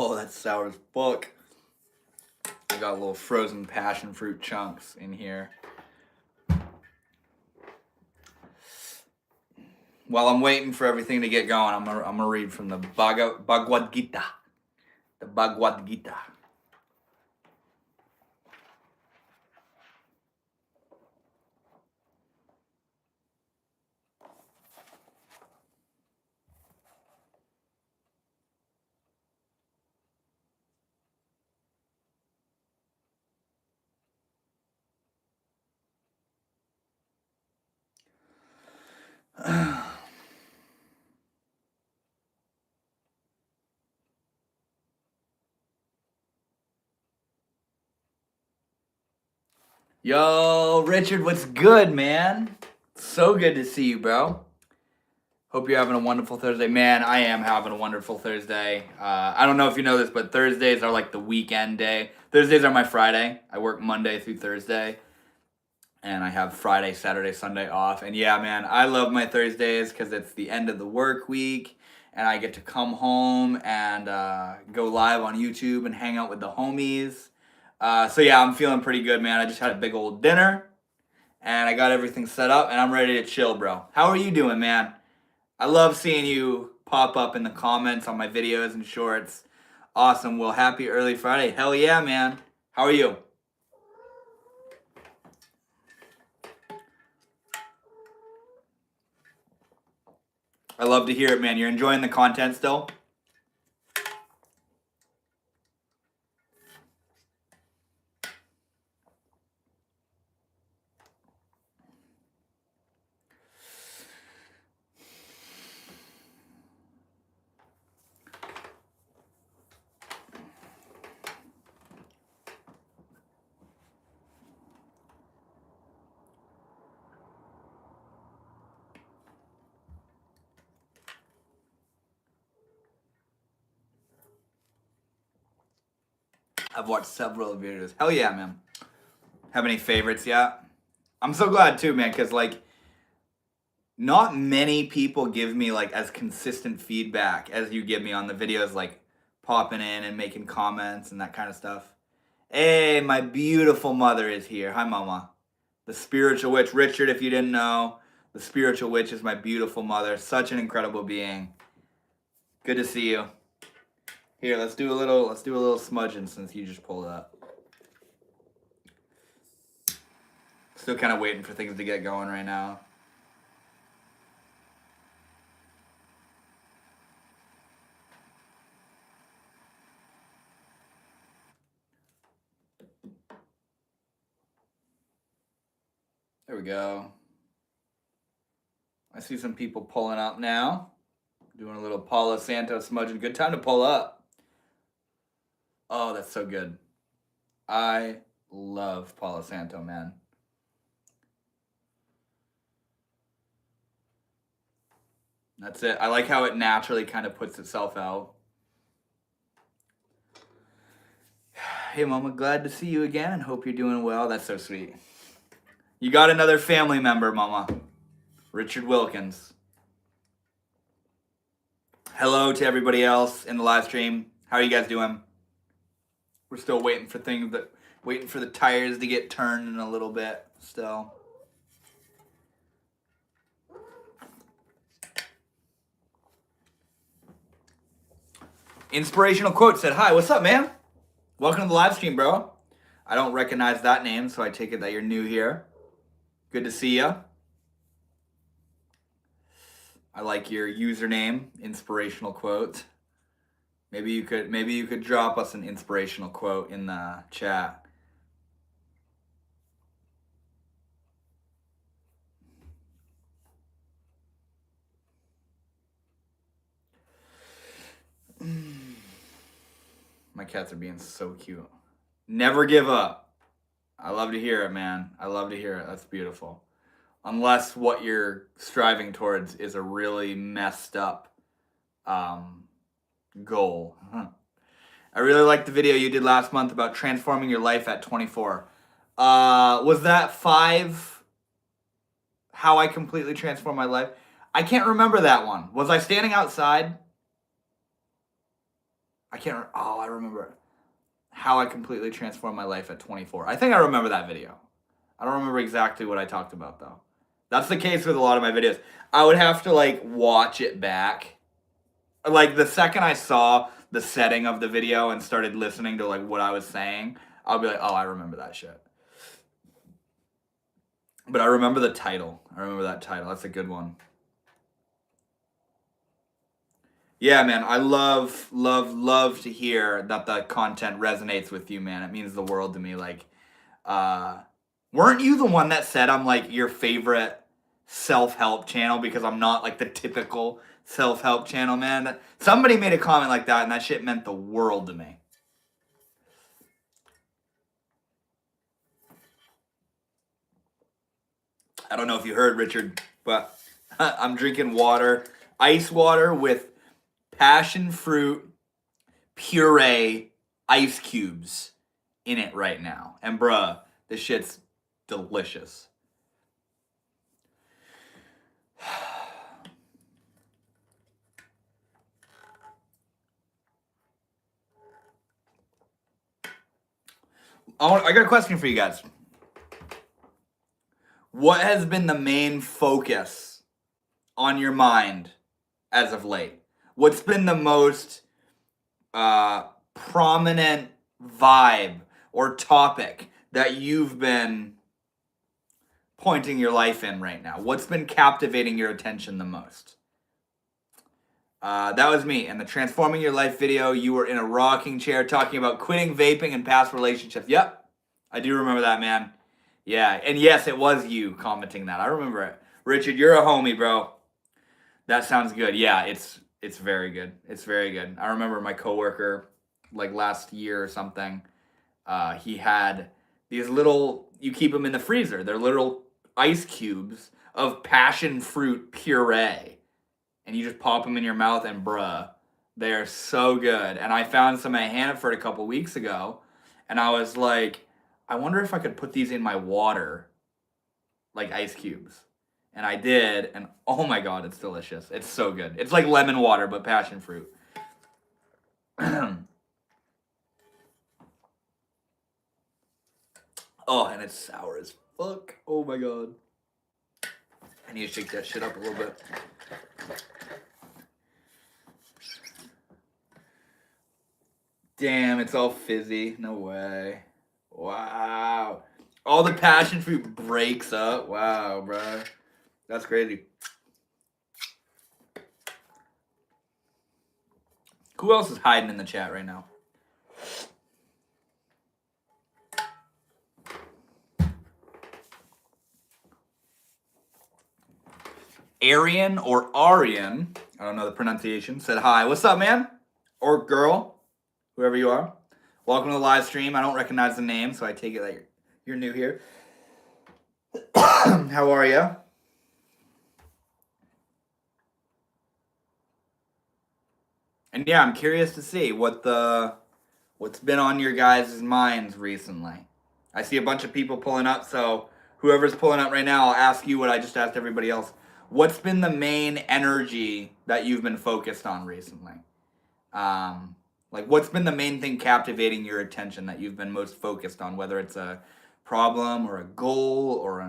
Oh, that's sour as fuck. I got little frozen passion fruit chunks in here. While I'm waiting for everything to get going, I'm gonna read from the Bhagavad Gita. The Bhagavad Gita. Yo, Richard, what's good, man? So good to see you, bro. Hope you're having a wonderful Thursday. Man, I am having a wonderful Thursday. I don't know if you know this, but Thursdays are like the weekend day. Thursdays are my Friday. I work Monday through Thursday. And I have Friday, Saturday, Sunday off. And yeah, man, I love my Thursdays because it's the end of the work week. And I get to come home and go live on YouTube and hang out with the homies. So yeah, I'm feeling pretty good, man. I just had a big old dinner. And I got everything set up. And I'm ready to chill, bro. How are you doing, man? I love seeing you pop up in the comments on my videos and shorts. Awesome. Well, happy early Friday. Hell yeah, man. How are you? I love to hear it, man. You're enjoying the content still? I've watched several videos. Hell yeah, man. Have any favorites yet? I'm so glad too, man, because like not many people give me like as consistent feedback as you give me on the videos, like popping in and making comments and that kind of stuff. Hey, my beautiful mother is here. Hi, mama. The spiritual witch. Richard, if you didn't know, the spiritual witch is my beautiful mother. Such an incredible being. Good to see you. Here, let's do a little smudging since you just pulled it up. Still kind of waiting for things to get going right now. There we go. I see some people pulling up now. Doing a little Palo Santo smudging. Good time to pull up. Oh, that's so good. I love Palo Santo, man. That's it. I like how it naturally kind of puts itself out. Hey, Mama, glad to see you again and hope you're doing well. That's so sweet. You got another family member, Mama. Richard Wilkins. Hello to everybody else in the live stream. How are you guys doing? We're still waiting for waiting for the tires to get turned in a little bit still. Inspirational Quote said, hi, what's up, man? Welcome to the live stream, bro. I don't recognize that name, so I take it that you're new here. Good to see you. I like your username, Inspirational Quote. Maybe you could drop us an inspirational quote in the chat. My cats are being so cute. Never give up. I love to hear it, man. I love to hear it. That's beautiful. Unless what you're striving towards is a really messed up goal. I really liked the video you did last month about transforming your life at 24. Was that 5? How I completely transformed my life? I can't remember that one. Was I standing outside? I remember how I completely transformed my life at 24. I think I remember that video. I don't remember exactly what I talked about though. That's the case with a lot of my videos. I would have to like watch it back. Like the second I saw the setting of the video and started listening to like what I was saying, I'll be like, oh, I remember that shit. But I remember the title. I remember that title. That's a good one. Yeah, man, I love to hear that the content resonates with you, man. It means the world to me. Like, weren't you the one that said I'm like your favorite self-help channel because I'm not like the typical self-help channel, man? Somebody made a comment like that, and that shit meant the world to me. I don't know if you heard, Richard, but I'm drinking water, ice water with passion fruit puree ice cubes in it right now. And bruh, this shit's delicious. I got a question for you guys. What has been the main focus on your mind as of late? What's been the most prominent vibe or topic that you've been pointing your life in right now? What's been captivating your attention the most? That was me. In the Transforming Your Life video, you were in a rocking chair talking about quitting vaping and past relationships. Yep, I do remember that, man. Yeah, and yes, it was you commenting that. I remember it. Richard, you're a homie, bro. That sounds good. Yeah, it's very good. It's very good. I remember my coworker, like last year or something, he had these little, you keep them in the freezer. They're little ice cubes of passion fruit puree. And you just pop them in your mouth and bruh, they are so good. And I found some at Hannaford a couple weeks ago, and I was like, I wonder if I could put these in my water, like ice cubes. And I did, and oh my god, it's delicious. It's so good. It's like lemon water, but passion fruit. Oh, and it's sour as fuck. Oh my god. I need to shake that shit up a little bit. Damn, it's all fizzy. No way. Wow. All the passion fruit breaks up. Wow, bro. That's crazy. Who else is hiding in the chat right now? Arian or Arian, I don't know the pronunciation, said hi. What's up, man? Or girl, whoever you are. Welcome to the live stream. I don't recognize the name, so I take it that you're new here. How are you? And yeah, I'm curious to see what's been on your guys' minds recently. I see a bunch of people pulling up, so whoever's pulling up right now, I'll ask you what I just asked everybody else. What's been the main energy that you've been focused on recently? Like, what's been the main thing captivating your attention that you've been most focused on, whether it's a problem or a goal or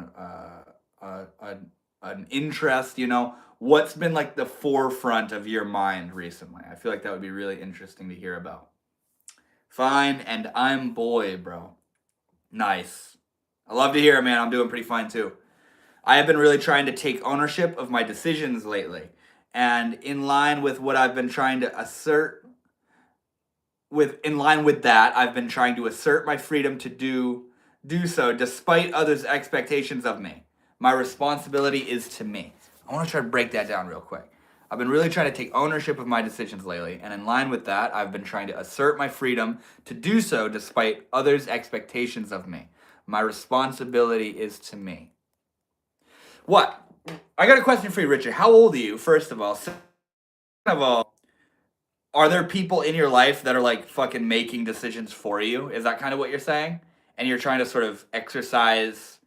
an interest, you know? What's been like the forefront of your mind recently? I feel like that would be really interesting to hear about. Fine, and I'm boy, bro. Nice. I love to hear it, man. I'm doing pretty fine too. I have been really trying to take ownership of my decisions lately. And in line with what I've been trying to assert, in line with that, I've been trying to assert my freedom to do so despite others' expectations of me. My responsibility is to me. I want to try to break that down real quick. I've been really trying to take ownership of my decisions lately, and in line with that, I've been trying to assert my freedom to do so despite others' expectations of me. My responsibility is to me. What? I got a question for you, Richard. How old are you, first of all? Second of all, are there people in your life that are like fucking making decisions for you? Is that kind of what you're saying? And you're trying to sort of exercise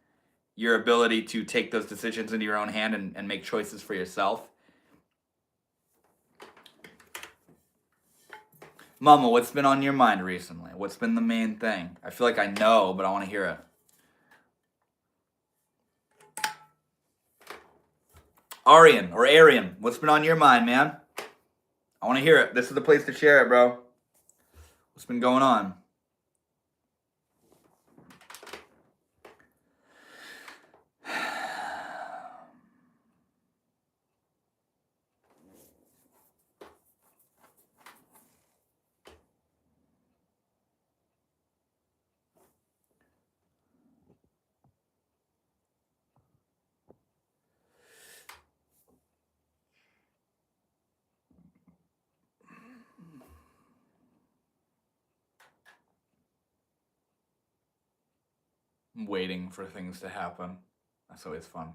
your ability to take those decisions into your own hand and make choices for yourself? Mama, what's been on your mind recently? What's been the main thing? I feel like I know, but I want to hear it. Arian, what's been on your mind, man? I want to hear it. This is the place to share it, bro. What's been going on? I'm waiting for things to happen. That's always fun.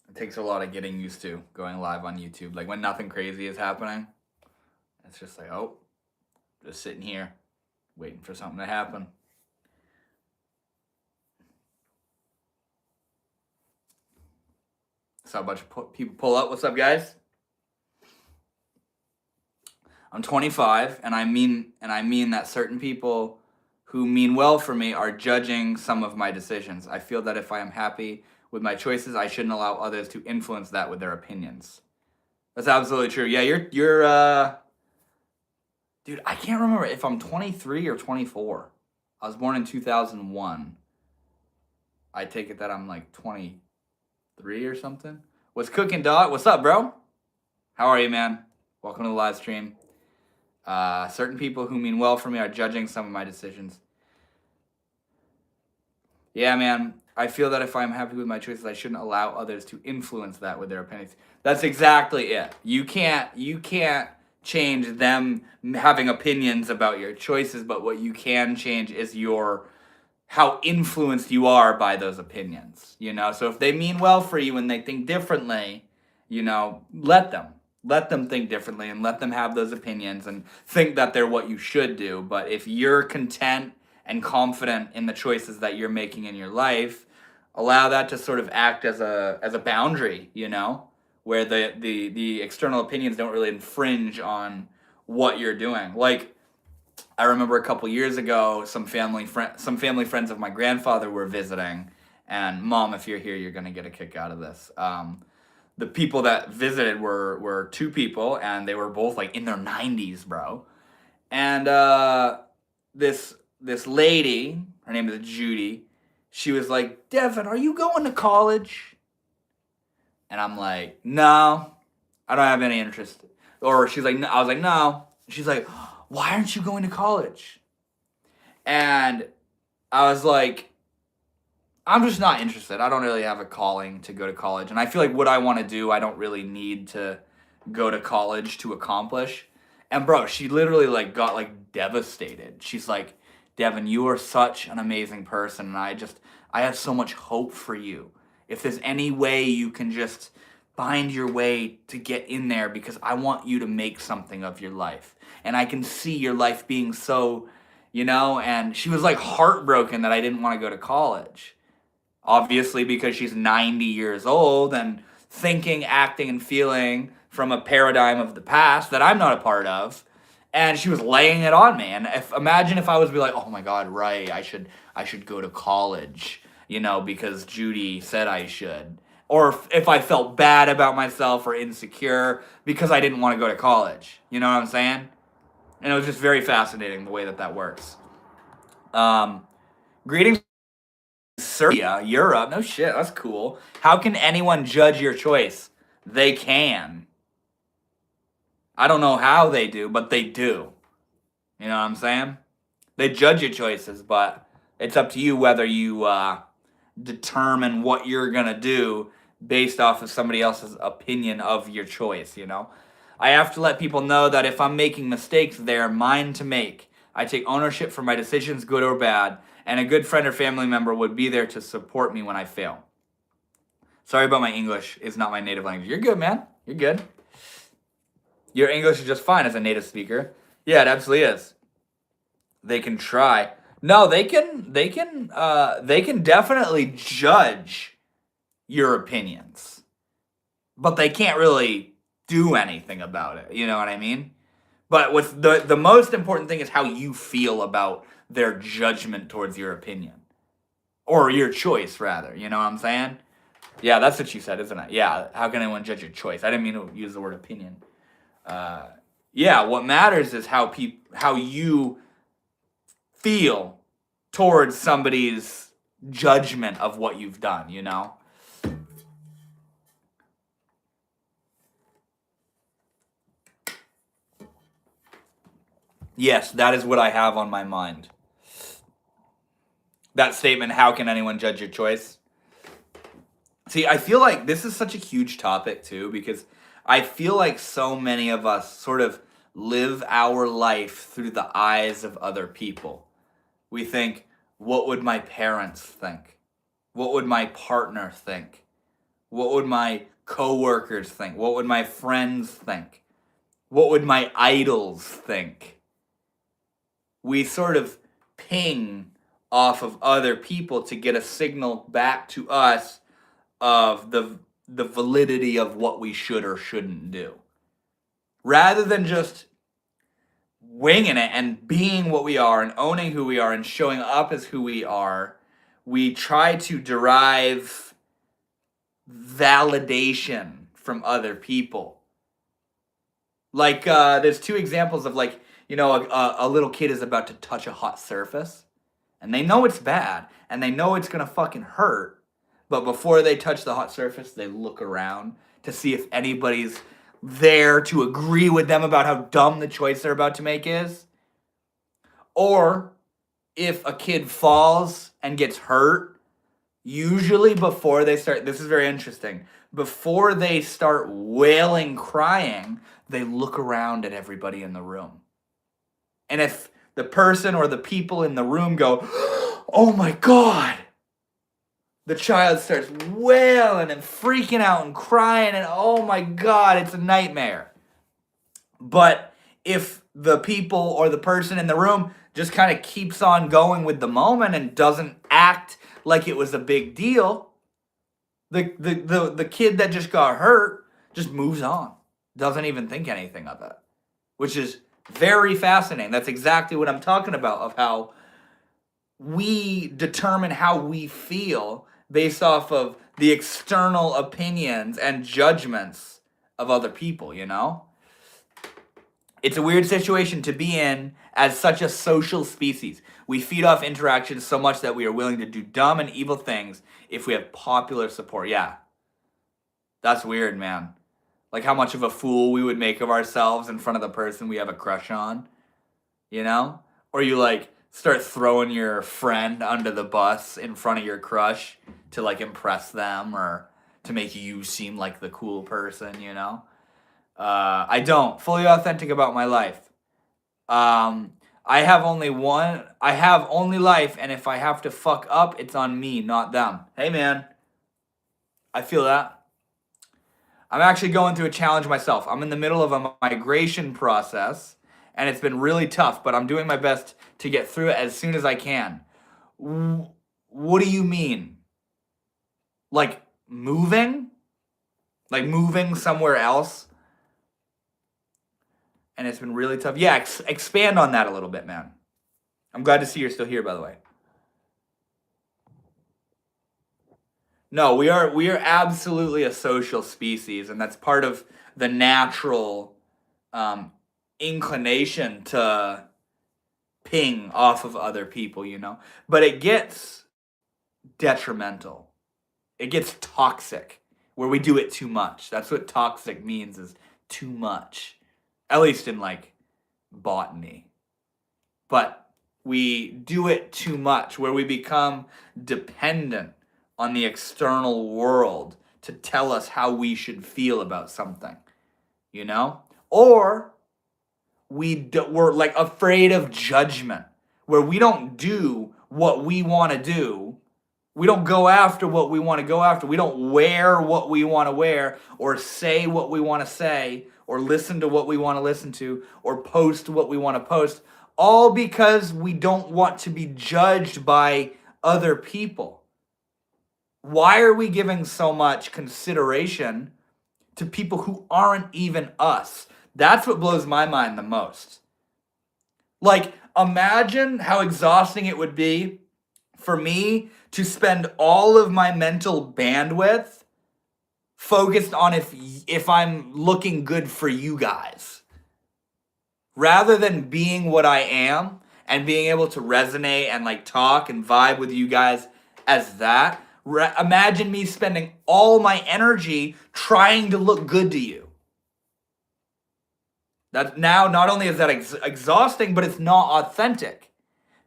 It takes a lot of getting used to going live on YouTube. Like when nothing crazy is happening, it's just like, oh, just sitting here waiting for something to happen. Saw a bunch of people pull up. What's up, guys? I'm 25, and I mean that certain people who mean well for me are judging some of my decisions. I feel that if I am happy with my choices, I shouldn't allow others to influence that with their opinions. That's absolutely true. Yeah, you're dude, I can't remember if I'm 23 or 24. I was born in 2001. I take it that I'm like 23 or something. What's cooking, dog? What's up, bro? How are you, man? Welcome to the live stream. Certain people who mean well for me are judging some of my decisions. Yeah, man. I feel that if I'm happy with my choices, I shouldn't allow others to influence that with their opinions. That's exactly it. You can't change them having opinions about your choices, but what you can change is how influenced you are by those opinions. So if they mean well for you and they think differently, let them think differently and let them have those opinions and think that they're what you should do. But if you're content and confident in the choices that you're making in your life, allow that to sort of act as a boundary, where the external opinions don't really infringe on what you're doing. Like, I remember a couple years ago, some family friends of my grandfather were visiting, and Mom, if you're here, you're gonna get a kick out of this. The people that visited were two people, and they were both like in their 90s, bro. And this lady, her name is Judy, she was like, Devin, are you going to college? And I'm like, no, I don't have any interest. Or she's like, no. I was like, no. She's like, why aren't you going to college? And I was like, I'm just not interested. I don't really have a calling to go to college. And I feel like what I want to do, I don't really need to go to college to accomplish. And bro, she literally got devastated. She's like, Devin, you are such an amazing person. And I have so much hope for you. If there's any way you can just find your way to get in there, because I want you to make something of your life. And I can see your life being so, and she was like heartbroken that I didn't want to go to college. Obviously, because she's 90 years old and thinking, acting, and feeling from a paradigm of the past that I'm not a part of. And she was laying it on me. And imagine if I was like, oh my God, right, I should go to college, because Judy said I should. Or if I felt bad about myself or insecure because I didn't want to go to college. You know what I'm saying? And it was just very fascinating the way that works. Greetings, Serbia, Europe. No shit, that's cool. How can anyone judge your choice? They can. I don't know how they do, but they do. You know what I'm saying? They judge your choices, but it's up to you whether you determine what you're going to do based off of somebody else's opinion of your choice, I have to let people know that if I'm making mistakes, they are mine to make. I take ownership for my decisions, good or bad, and a good friend or family member would be there to support me when I fail. Sorry about my English. It's not my native language. You're good, man. You're good. Your English is just fine as a native speaker. Yeah, it absolutely is. They can try. No, they can definitely judge your opinions, but they can't really do anything about it. You know what I mean? But what's the most important thing is how you feel about their judgment towards your opinion. Or your choice, rather. You know what I'm saying? Yeah, that's what you said, isn't it? Yeah, how can anyone judge your choice? I didn't mean to use the word opinion. Yeah, what matters is how you feel towards somebody's judgment of what you've done, you know? Yes, that is what I have on my mind. That statement, how can anyone judge your choice? See, I feel like this is such a huge topic too, because I feel like so many of us sort of live our life through the eyes of other people. We think, what would my parents think? What would my partner think? What would my coworkers think? What would my friends think? What would my idols think? We sort of ping off of other people to get a signal back to us of the validity of what we should or shouldn't do. Rather than just winging it and being what we are and owning who we are and showing up as who we are, we try to derive validation from other people. Like, there's two examples of, like, you know, a little kid is about to touch a hot surface, and they know it's bad, and they know it's gonna fucking hurt, but before they touch the hot surface, they look around to see if anybody's there to agree with them about how dumb the choice they're about to make is. Or if a kid falls and gets hurt, usually before they start, this is very interesting, before they start wailing, crying, they look around at everybody in the room. And if the person or the people in the room go, oh my God, the child starts wailing and freaking out and crying and oh my God, it's a nightmare. But if the people or the person in the room just kind of keeps on going with the moment and doesn't act like it was a big deal, the kid that just got hurt just moves on, doesn't even think anything of it, which is very fascinating. That's exactly what I'm talking about, of how we determine how we feel based off of the external opinions and judgments of other people, you know? It's a weird situation to be in as such a social species. We feed off interactions so much that we are willing to do dumb and evil things if we have popular support. Yeah. That's weird, man. Like how much of a fool we would make of ourselves in front of the person we have a crush on, you know? Or you like start throwing your friend under the bus in front of your crush to like impress them or to make you seem like the cool person, you know? I don't. Fully authentic about my life. I have only life, and if I have to fuck up, it's on me, not them. Hey man, I feel that. I'm actually going through a challenge myself. I'm in the middle of a migration process, and it's been really tough, but I'm doing my best to get through it as soon as I can. What do you mean? Like moving? Like moving somewhere else? And it's been really tough. Yeah, expand on that a little bit, man. I'm glad to see you're still here, by the way. No, we are absolutely a social species, and that's part of the natural inclination to ping off of other people, you know? But it gets detrimental. It gets toxic where we do it too much. That's what toxic means, is too much. At least in like botany. But we do it too much where we become dependent on the external world to tell us how we should feel about something, you know? Or we're like afraid of judgment, where we don't do what we want to do. We don't go after what we want to go after. We don't wear what we want to wear, or say what we want to say, or listen to what we want to listen to, or post what we want to post, all because we don't want to be judged by other people. Why are we giving so much consideration to people who aren't even us? That's what blows my mind the most. Like, imagine how exhausting it would be for me to spend all of my mental bandwidth focused on if I'm looking good for you guys, rather than being what I am and being able to resonate and like talk and vibe with you guys as that. Imagine me spending all my energy trying to look good to you. That now not only is that exhausting, but it's not authentic,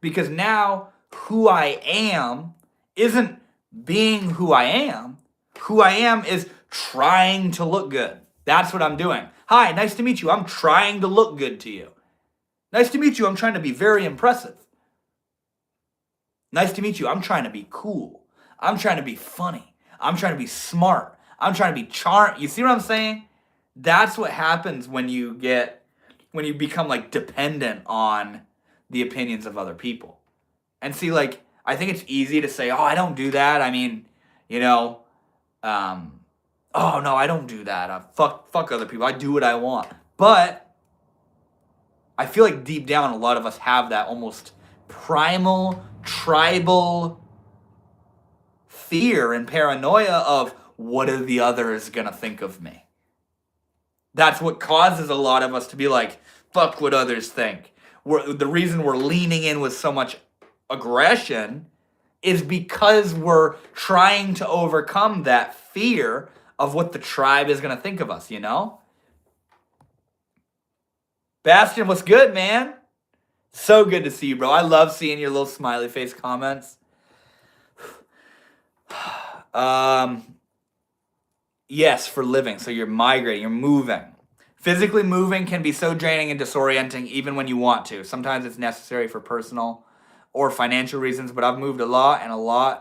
because now who I am isn't being who I am. Who I am is trying to look good. That's what I'm doing. Hi, nice to meet you. I'm trying to look good to you. Nice to meet you. I'm trying to be very impressive. Nice to meet you. I'm trying to be cool. I'm trying to be funny. I'm trying to be smart. I'm trying to be charm. You see what I'm saying? That's what happens when you become like dependent on the opinions of other people. And see, like, I think it's easy to say, oh, I don't do that. I mean, you know, oh no, I don't do that. Fuck other people. I do what I want. But I feel like deep down, a lot of us have that almost primal, tribal fear and paranoia of what are the others gonna think of me. That's what causes a lot of us to be like, fuck what others think. The reason we're leaning in with so much aggression is because we're trying to overcome that fear of what the tribe is going to think of us, you know? Bastion, what's good, man? So good to see you, bro. I love seeing your little smiley face comments. Yes, for living. So you're migrating, you're moving. Physically moving can be so draining and disorienting even when you want to. Sometimes it's necessary for personal or financial reasons, but I've moved a lot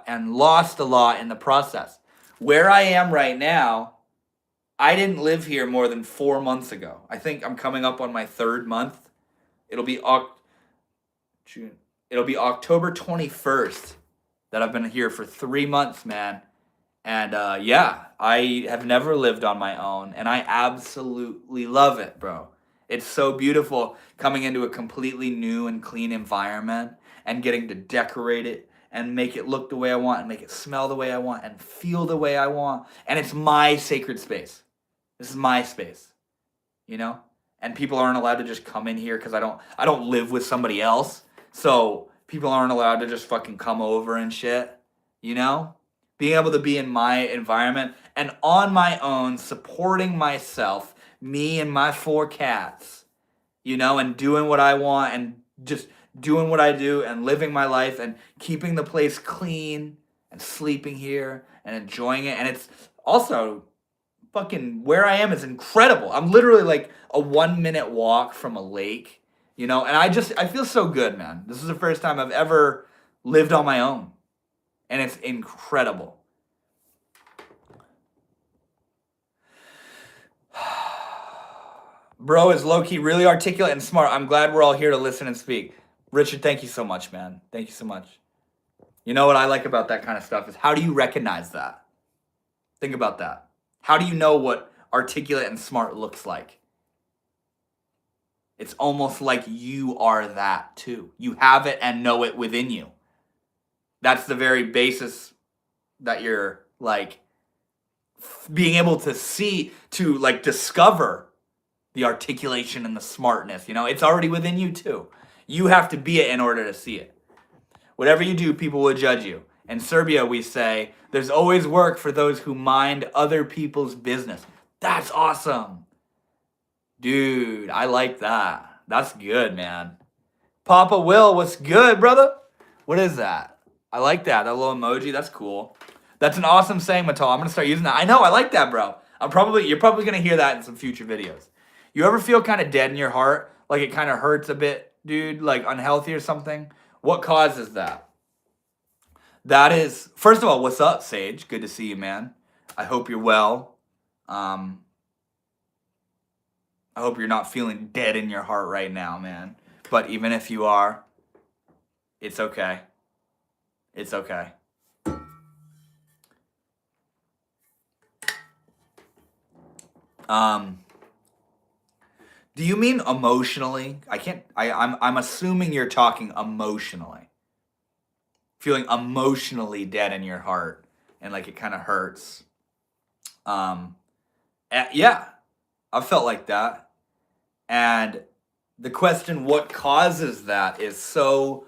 and lost a lot in the process. Where I am right now, I didn't live here more than 4 months ago. I think I'm coming up on my 3rd month. It'll be October 21st that I've been here for 3 months, man. And yeah, I have never lived on my own, and I absolutely love it, bro. It's so beautiful coming into a completely new and clean environment and getting to decorate it and make it look the way I want and make it smell the way I want and feel the way I want. And it's my sacred space. This is my space, you know? And people aren't allowed to just come in here because I don't live with somebody else. So people aren't allowed to just fucking come over and shit, you know? Being able to be in my environment and on my own, supporting myself, me and my 4 cats, you know, and doing what I want and just doing what I do and living my life and keeping the place clean and sleeping here and enjoying it. And it's also fucking where I am is incredible. I'm literally like a 1-minute walk from a lake, you know, and I feel so good, man. This is the first time I've ever lived on my own. And it's incredible. Bro is low-key really articulate and smart. I'm glad we're all here to listen and speak. Richard, thank you so much, man. Thank you so much. You know what I like about that kind of stuff is how do you recognize that? Think about that. How do you know what articulate and smart looks like? It's almost like you are that too. You have it and know it within you. That's the very basis that you're like being able to see, to like discover the articulation and the smartness. You know, it's already within you too. You have to be it in order to see it. Whatever you do, people will judge you. In Serbia, we say, there's always work for those who mind other people's business. That's awesome. Dude, I like that. That's good, man. Papa Will, what's good, brother? What is that? I like that little emoji. That's cool. That's an awesome saying, Matal. I'm gonna start using that. I know, I like that, bro. You're probably gonna hear that in some future videos. You ever feel kind of dead in your heart? Like it kind of hurts a bit, dude? Like unhealthy or something? What causes that? That is, first of all, what's up, Sage? Good to see you, man. I hope you're well. I hope you're not feeling dead in your heart right now, man. But even if you are, it's okay. It's okay. Do you mean emotionally? I'm assuming you're talking emotionally. Feeling emotionally dead in your heart and like it kind of hurts. Yeah, I've felt like that. And the question, what causes that, is so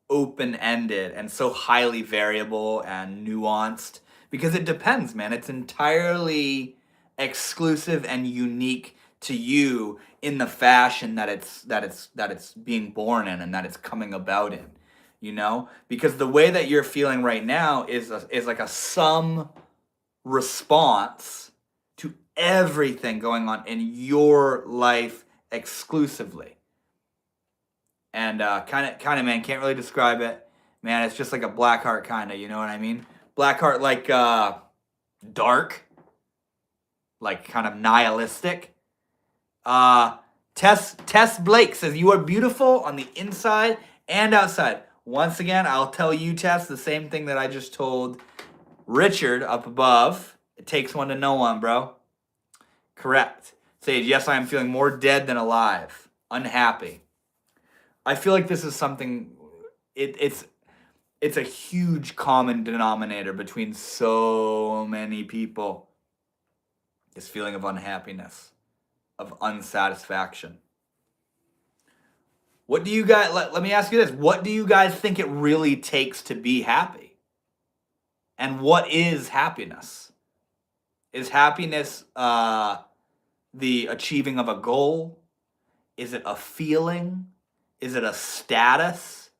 open-ended and so highly variable and nuanced because it depends, man. It's entirely exclusive and unique to you in the fashion that it's being born in and that it's coming about in, you know? Because the way that you're feeling right now is like a sum response to everything going on in your life exclusively. And kind of, man, can't really describe it. Man, it's just like a black heart, kind of. You know what I mean? Black heart, like dark, like kind of nihilistic. Tess Blake says you are beautiful on the inside and outside. Once again, I'll tell you, Tess, the same thing that I just told Richard up above. It takes one to know one, bro. Correct. Sage, yes, I am feeling more dead than alive. Unhappy. I feel like this is something, it's a huge common denominator between so many people. This feeling of unhappiness, of unsatisfaction. What do you guys, let me ask you this. What do you guys think it really takes to be happy? And what is happiness? Is happiness the achieving of a goal? Is it a feeling? Is it a status?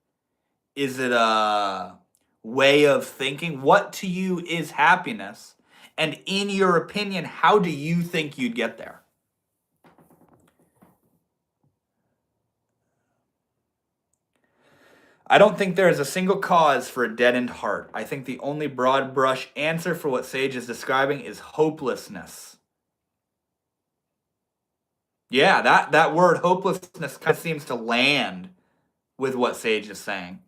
Is it a way of thinking? What to you is happiness? And in your opinion, how do you think you'd get there? I don't think there is a single cause for a deadened heart. I think the only broad brush answer for what Sage is describing is hopelessness. Yeah, that word hopelessness kind of seems to land with what Sage is saying.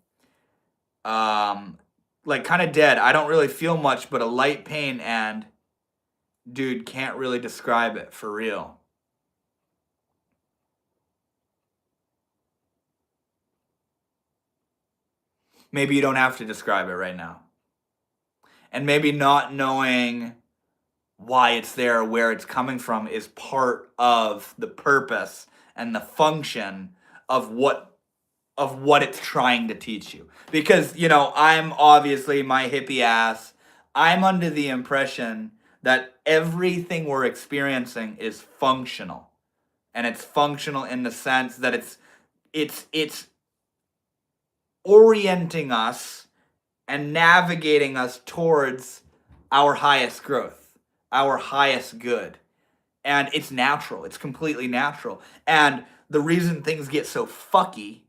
Like kind of dead. I don't really feel much, but a light pain, and dude, can't really describe it for real. Maybe you don't have to describe it right now. And maybe not knowing why it's there, where it's coming from, is part of the purpose and the function of what it's trying to teach you. Because, you know, I'm obviously my hippie ass. I'm under the impression that everything we're experiencing is functional. And it's functional in the sense that it's orienting us and navigating us towards our highest growth, our highest good. And it's natural. It's completely natural. And the reason things get so fucky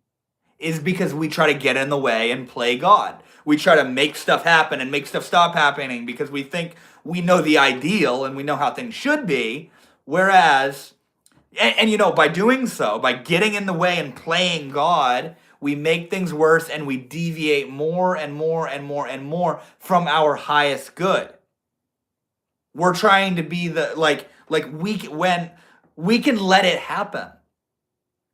is because we try to get in the way and play God. We try to make stuff happen and make stuff stop happening because we think we know the ideal and we know how things should be. Whereas, and you know, by doing so, by getting in the way and playing God, we make things worse and we deviate more and more and more and more from our highest good. We're trying to be when we can let it happen.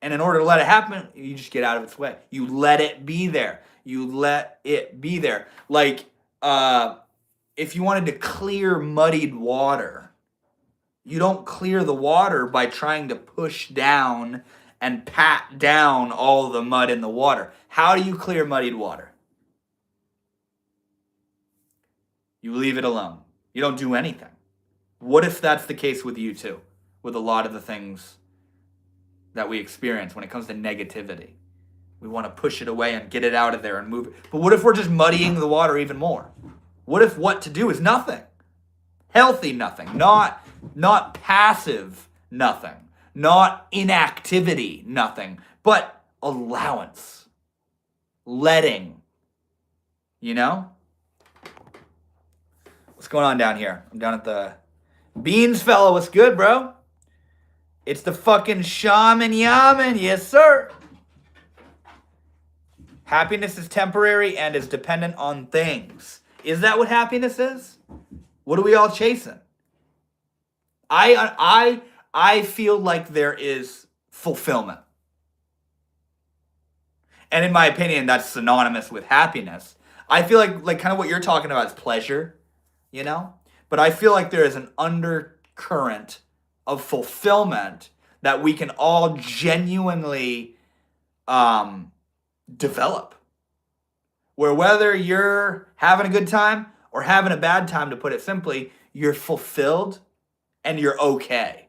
And in order to let it happen, you just get out of its way. You let it be there. You let it be there. Like, if you wanted to clear muddied water, you don't clear the water by trying to push down and pat down all the mud in the water. How do you clear muddied water? You leave it alone. You don't do anything. What if that's the case with you too? With a lot of the things that we experience when it comes to negativity. We want to push it away and get it out of there and move it. But what if we're just muddying the water even more? What if what to do is nothing? Healthy nothing. Not passive nothing. Not inactivity nothing. But allowance. Letting. You know? What's going on down here? I'm down at the Beans fella. What's good, bro? It's the fucking shaman yaman. Yes, sir. Happiness is temporary and is dependent on things. Is that what happiness is? What are we all chasing? I I feel like there is fulfillment. And in my opinion, that's synonymous with happiness. I feel like kind of what you're talking about is pleasure, you know? But I feel like there is an undercurrent of fulfillment that we can all genuinely develop. Where whether you're having a good time or having a bad time, to put it simply, you're fulfilled and you're okay.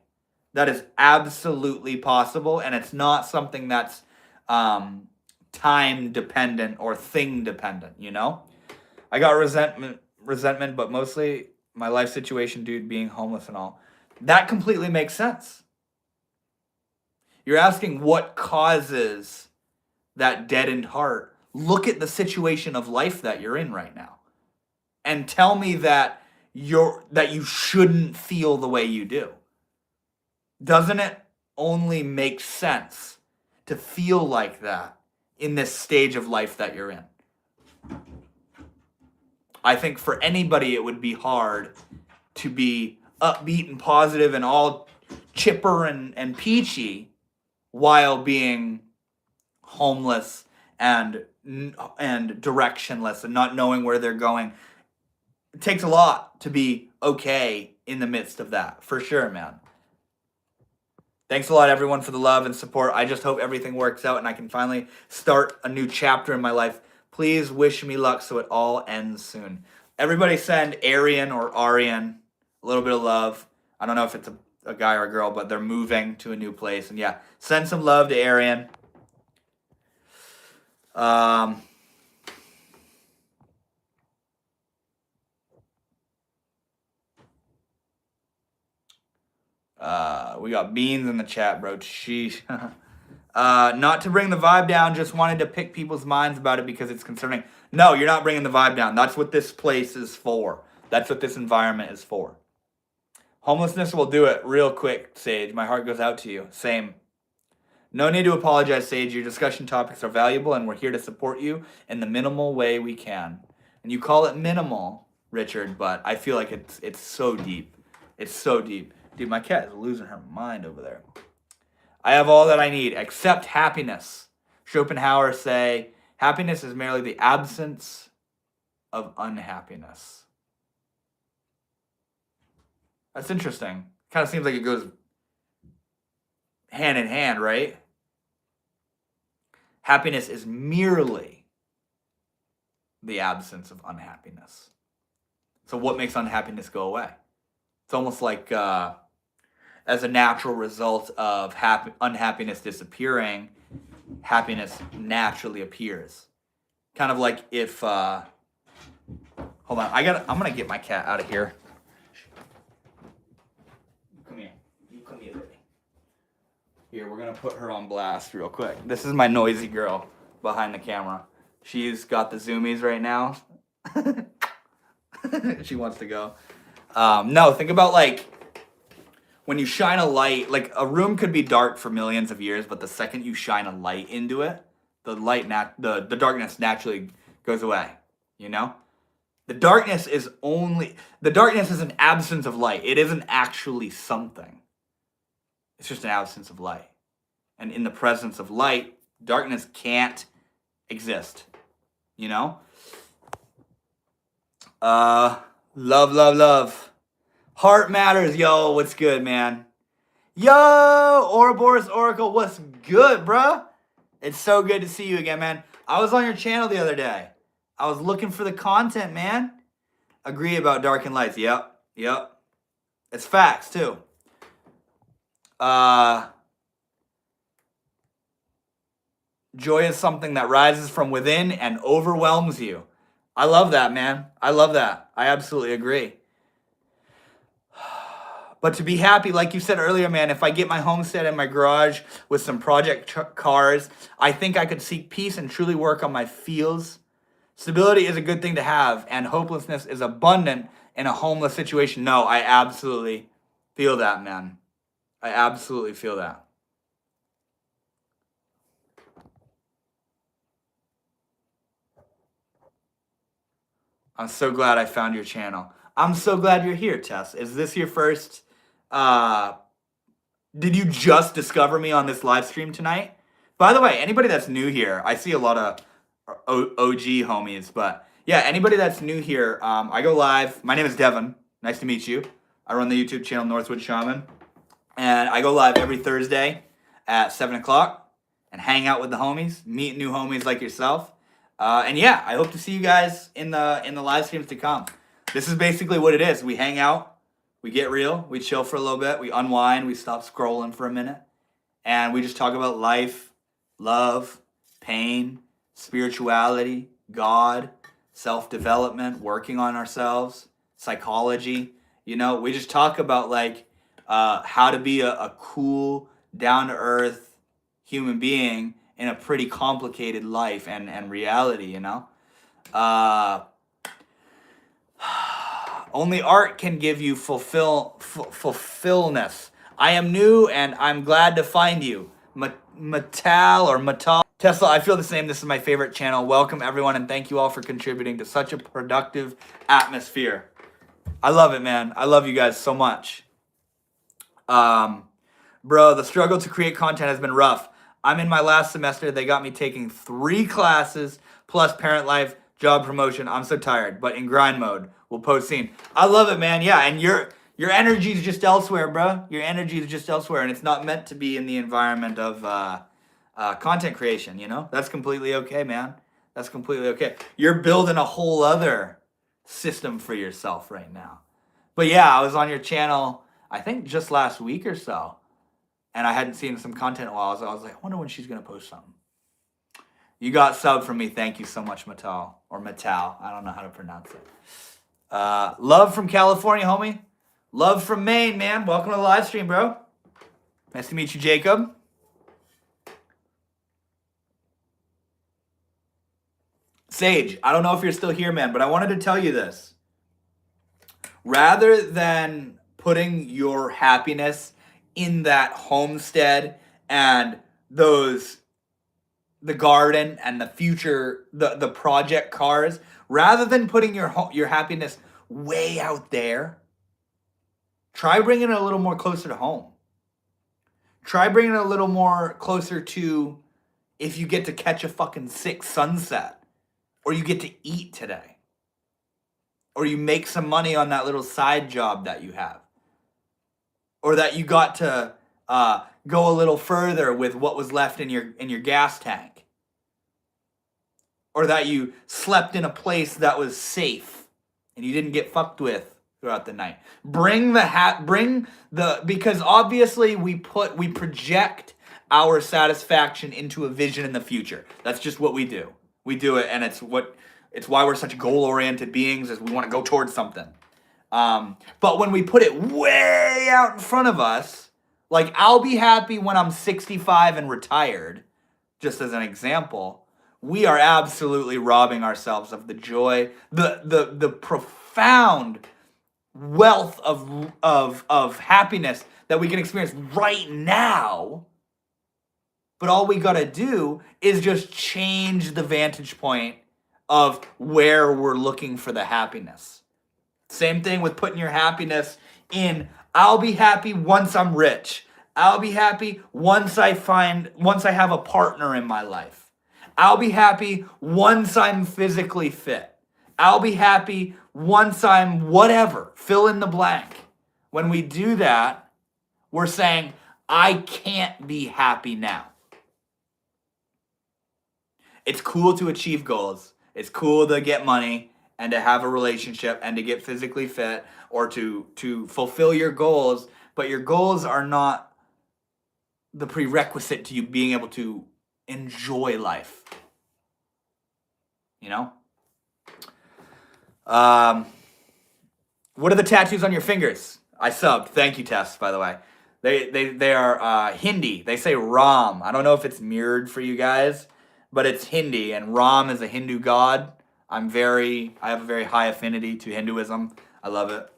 That is absolutely possible, and it's not something that's time dependent or thing dependent, you know? I got resentment, but mostly my life situation, dude, being homeless and all. That completely makes sense. You're asking what causes that deadened heart. Look at the situation of life that you're in right now. And tell me that you shouldn't feel the way you do. Doesn't it only make sense to feel like that in this stage of life that you're in? I think for anybody it would be hard to be upbeat and positive and all chipper and peachy while being homeless and directionless and not knowing where they're going. It takes a lot to be okay in the midst of that, for sure, man. Thanks a lot, everyone, for the love and support. I just hope everything works out and I can finally start a new chapter in my life. Please wish me luck so it all ends soon. Everybody send Arian or Arian a little bit of love. I don't know if it's a guy or a girl, but they're moving to a new place. And yeah, send some love to Arian. We got Beans in the chat, bro. Sheesh. Not to bring the vibe down, just wanted to pick people's minds about it because it's concerning. No, you're not bringing the vibe down. That's what this place is for. That's what this environment is for. Homelessness will do it real quick, Sage. My heart goes out to you. Same. No need to apologize, Sage. Your discussion topics are valuable, and we're here to support you in the minimal way we can. And you call it minimal, Richard, but I feel like it's so deep. It's so deep. Dude, my cat is losing her mind over there. I have all that I need except happiness. Schopenhauer say, happiness is merely the absence of unhappiness. That's interesting. Kind of seems like it goes hand in hand, right? Happiness is merely the absence of unhappiness. So what makes unhappiness go away? It's almost like as a natural result of unhappiness disappearing, happiness naturally appears. Kind of like if, hold on, I'm gonna get my cat out of here. Come here, you come here, baby. Here, we're gonna put her on blast real quick. This is my noisy girl behind the camera. She's got the zoomies right now. She wants to go. No, think about like when you shine a light, like a room could be dark for millions of years, but the second you shine a light into it, the darkness naturally goes away, you know? The darkness is an absence of light. It isn't actually something. It's just an absence of light. And in the presence of light, darkness can't exist, you know? Love, love, love. Heart matters, yo. What's good, man? Yo, Ouroboros Oracle, what's good, bruh? It's so good to see you again, man. I was on your channel the other day. I was looking for the content, man. Agree about dark and lights. Yep. It's facts, too. Joy is something that rises from within and overwhelms you. I love that, man. I love that. I absolutely agree. But to be happy, like you said earlier, man, if I get my homestead in my garage with some project cars, I think I could seek peace and truly work on my feels. Stability is a good thing to have, and hopelessness is abundant in a homeless situation. No, I absolutely feel that, man. I absolutely feel that. I'm so glad I found your channel. I'm so glad you're here, Tess. Is this your first Did you just discover me on this live stream tonight? By the way, anybody that's new here, I see a lot of OG homies, but yeah, anybody that's new here, I go live. My name is Devin. Nice to meet you. I run the YouTube channel Northwood Shaman, and I go live every Thursday at 7 o'clock and hang out with the homies, meet new homies like yourself. And yeah, I hope to see you guys in the live streams to come. This is basically what it is. We hang out, we get real, we chill for a little bit, we unwind, we stop scrolling for a minute, and we just talk about life, love, pain, spirituality, God, self-development, working on ourselves, psychology. You know, we just talk about like how to be a cool, down-to-earth human being in a pretty complicated life and reality, you know? Only art can give you fulfillness. I am new and I'm glad to find you. Matal. Tesla, I feel the same. This is my favorite channel. Welcome everyone and thank you all for contributing to such a productive atmosphere. I love it, man. I love you guys so much. Bro, the struggle to create content has been rough. I'm in my last semester. They got me taking 3 classes plus parent life, job promotion. I'm so tired, but in grind mode. We'll post soon. I love it, man. Yeah, and your energy is just elsewhere, bro. Your energy is just elsewhere, and it's not meant to be in the environment of content creation, you know? That's completely okay, man. That's completely okay. You're building a whole other system for yourself right now. But yeah, I was on your channel, I think just last week or so, and I hadn't seen some content in a while, so I was like, I wonder when she's going to post something. You got sub from me. Thank you so much, Matal. Or Matal. I don't know how to pronounce it. Love from California, homie. Love from Maine, man. Welcome to the live stream, bro. Nice to meet you, Jacob. Sage, I don't know if you're still here, man, but I wanted to tell you this. Rather than putting your happiness in that homestead and the garden and the future, the project cars, rather than putting your happiness way out there, try bringing it a little more closer to home. Try bringing it a little more closer to if you get to catch a fucking sick sunset, or you get to eat today, or you make some money on that little side job that you have, or that you got to go a little further with what was left in your gas tank, or that you slept in a place that was safe and you didn't get fucked with throughout the night. Because obviously we project our satisfaction into a vision in the future. That's just what we do. We do it, and it's why we're such goal-oriented beings, is we want to go towards something. But when we put it way out in front of us, like I'll be happy when I'm 65 and retired, just as an example, we are absolutely robbing ourselves of the joy, the profound wealth of happiness that we can experience right now. But all we gotta do is just change the vantage point of where we're looking for the happiness. Same thing with putting your happiness in, I'll be happy once I'm rich. I'll be happy once I have a partner in my life. I'll be happy once I'm physically fit. I'll be happy once I'm whatever, fill in the blank. When we do that, we're saying, I can't be happy now. It's cool to achieve goals. It's cool to get money and to have a relationship and to get physically fit or to fulfill your goals, but your goals are not the prerequisite to you being able to enjoy life. You know? What are the tattoos on your fingers? I subbed. Thank you, Tess, by the way. They are Hindi. They say Ram. I don't know if it's mirrored for you guys, but it's Hindi, and Ram is a Hindu god. I have a very high affinity to Hinduism. I love it.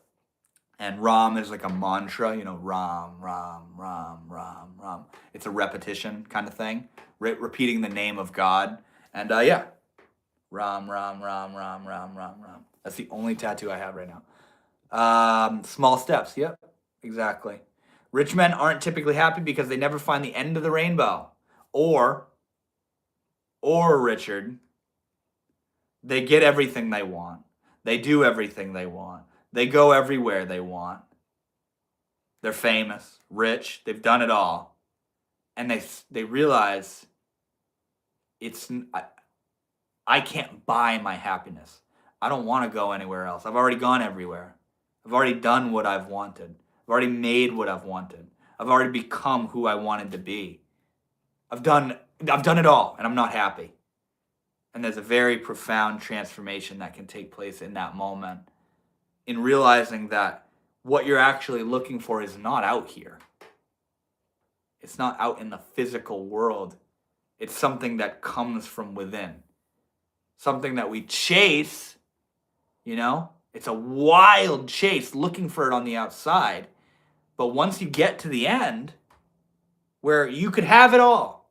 And Ram is like a mantra, you know, Ram, Ram, Ram, Ram, Ram. It's a repetition kind of thing, repeating the name of God. And yeah, Ram, Ram, Ram, Ram, Ram, Ram, Ram. That's the only tattoo I have right now. Small steps, yep, exactly. Rich men aren't typically happy because they never find the end of the rainbow. Or Richard, they get everything they want. They do everything they want. They go everywhere they want. They're famous, rich, they've done it all. And they realize I can't buy my happiness. I don't want to go anywhere else. I've already gone everywhere. I've already done what I've wanted. I've already made what I've wanted. I've already become who I wanted to be. I've done it all, and I'm not happy. And there's a very profound transformation that can take place in that moment, in realizing that what you're actually looking for is not out here. It's not out in the physical world. It's something that comes from within. Something that we chase, you know? It's a wild chase looking for it on the outside. But once you get to the end, where you could have it all,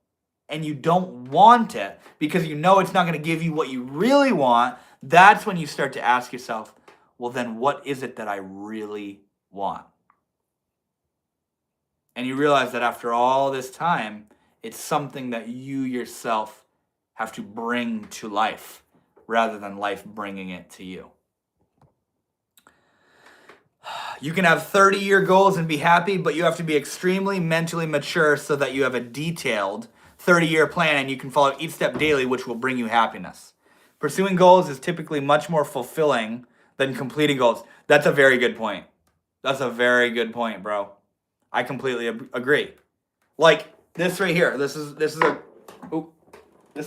and you don't want it because you know it's not going to give you what you really want, that's when you start to ask yourself, well, then what is it that I really want? And you realize that after all this time, it's something that you yourself have to bring to life rather than life bringing it to you. You can have 30-year goals and be happy, but you have to be extremely mentally mature so that you have a detailed 30-year plan and you can follow each step daily, which will bring you happiness. Pursuing goals is typically much more fulfilling than completing goals. That's a very good point. That's a very good point, bro. I completely agree. Like this right here. This is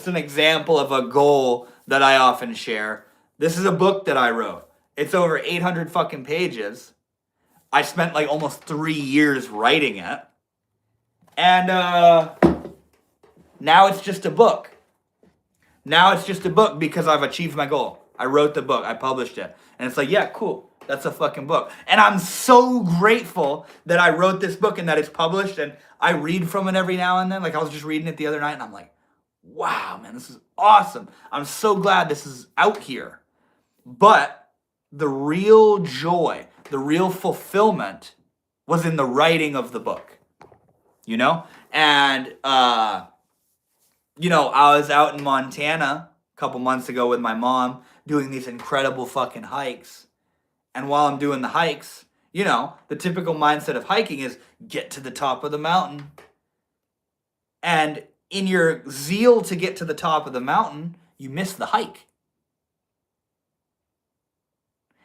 an example of a goal that I often share. This is a book that I wrote. It's over 800 fucking pages. I spent like almost 3 years writing it. And now it's just a book. Now it's just a book because I've achieved my goal. I wrote the book. I published it. And it's like, yeah, cool. That's a fucking book. And I'm so grateful that I wrote this book and that it's published. And I read from it every now and then. Like I was just reading it the other night and I'm like, wow, man, this is awesome. I'm so glad this is out here. But the real joy, the real fulfillment was in the writing of the book, you know? And, you know, I was out in Montana a couple months ago with my mom doing these incredible fucking hikes. And while I'm doing the hikes, you know, the typical mindset of hiking is get to the top of the mountain. And in your zeal to get to the top of the mountain, you miss the hike.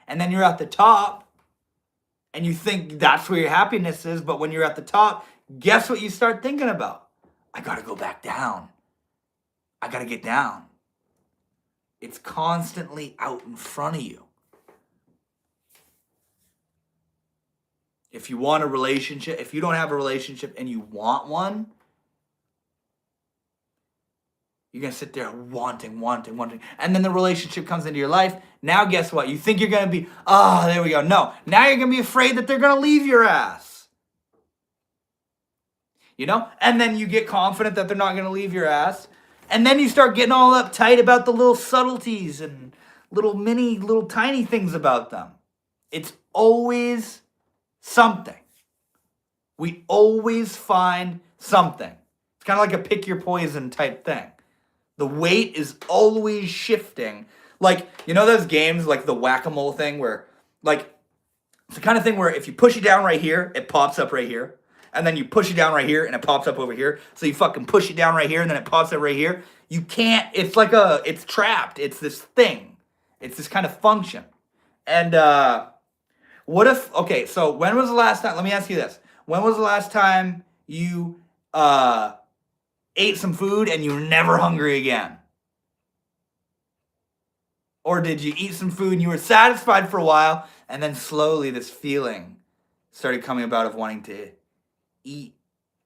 And then you're at the top, and you think that's where your happiness is, but when you're at the top, guess what you start thinking about? I gotta go back down. I gotta get down. It's constantly out in front of you. If you want a relationship, if you don't have a relationship and you want one, you're going to sit there wanting. And then the relationship comes into your life. Now guess what? You think you're going to be, there we go. No. Now you're going to be afraid that they're going to leave your ass. You know? And then you get confident that they're not going to leave your ass. And then you start getting all uptight about the little subtleties and little tiny things about them. It's always something. We always find something. It's kind of like a pick your poison type thing. The weight is always shifting. Like, you know those games like the whack-a-mole thing where, like, it's the kind of thing where if you push it down right here, it pops up right here. And then you push it down right here and it pops up over here. So you fucking push it down right here and then it pops up right here. You can't, it's trapped. It's this thing. It's this kind of function. And what if, okay, so when was the last time, let me ask you this. When was the last time you ate some food and you were never hungry again? Or did you eat some food and you were satisfied for a while and then slowly this feeling started coming about of wanting to eat?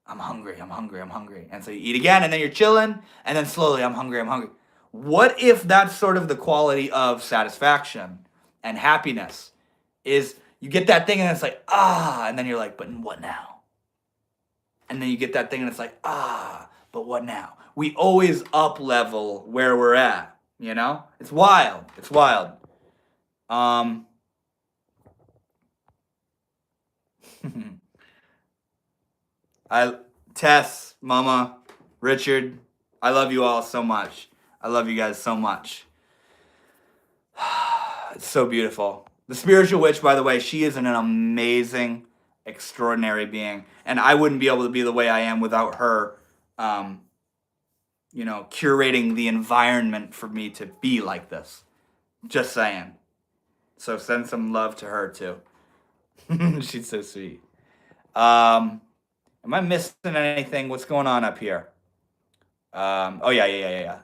I'm hungry. And so you eat again and then you're chilling and then slowly I'm hungry. What if that's sort of the quality of satisfaction and happiness is you get that thing and it's like, and then you're like, but what now? And then you get that thing and it's like, but what now? We always up level where we're at, you know? It's wild. I, Tess, Mama, Richard, I love you all so much. I love you guys so much. It's so beautiful. The spiritual witch, by the way, she is an amazing, extraordinary being. And I wouldn't be able to be the way I am without her, curating the environment for me to be like this. Just saying. So send some love to her, too. She's so sweet. Am I missing anything? What's going on up here? Yeah.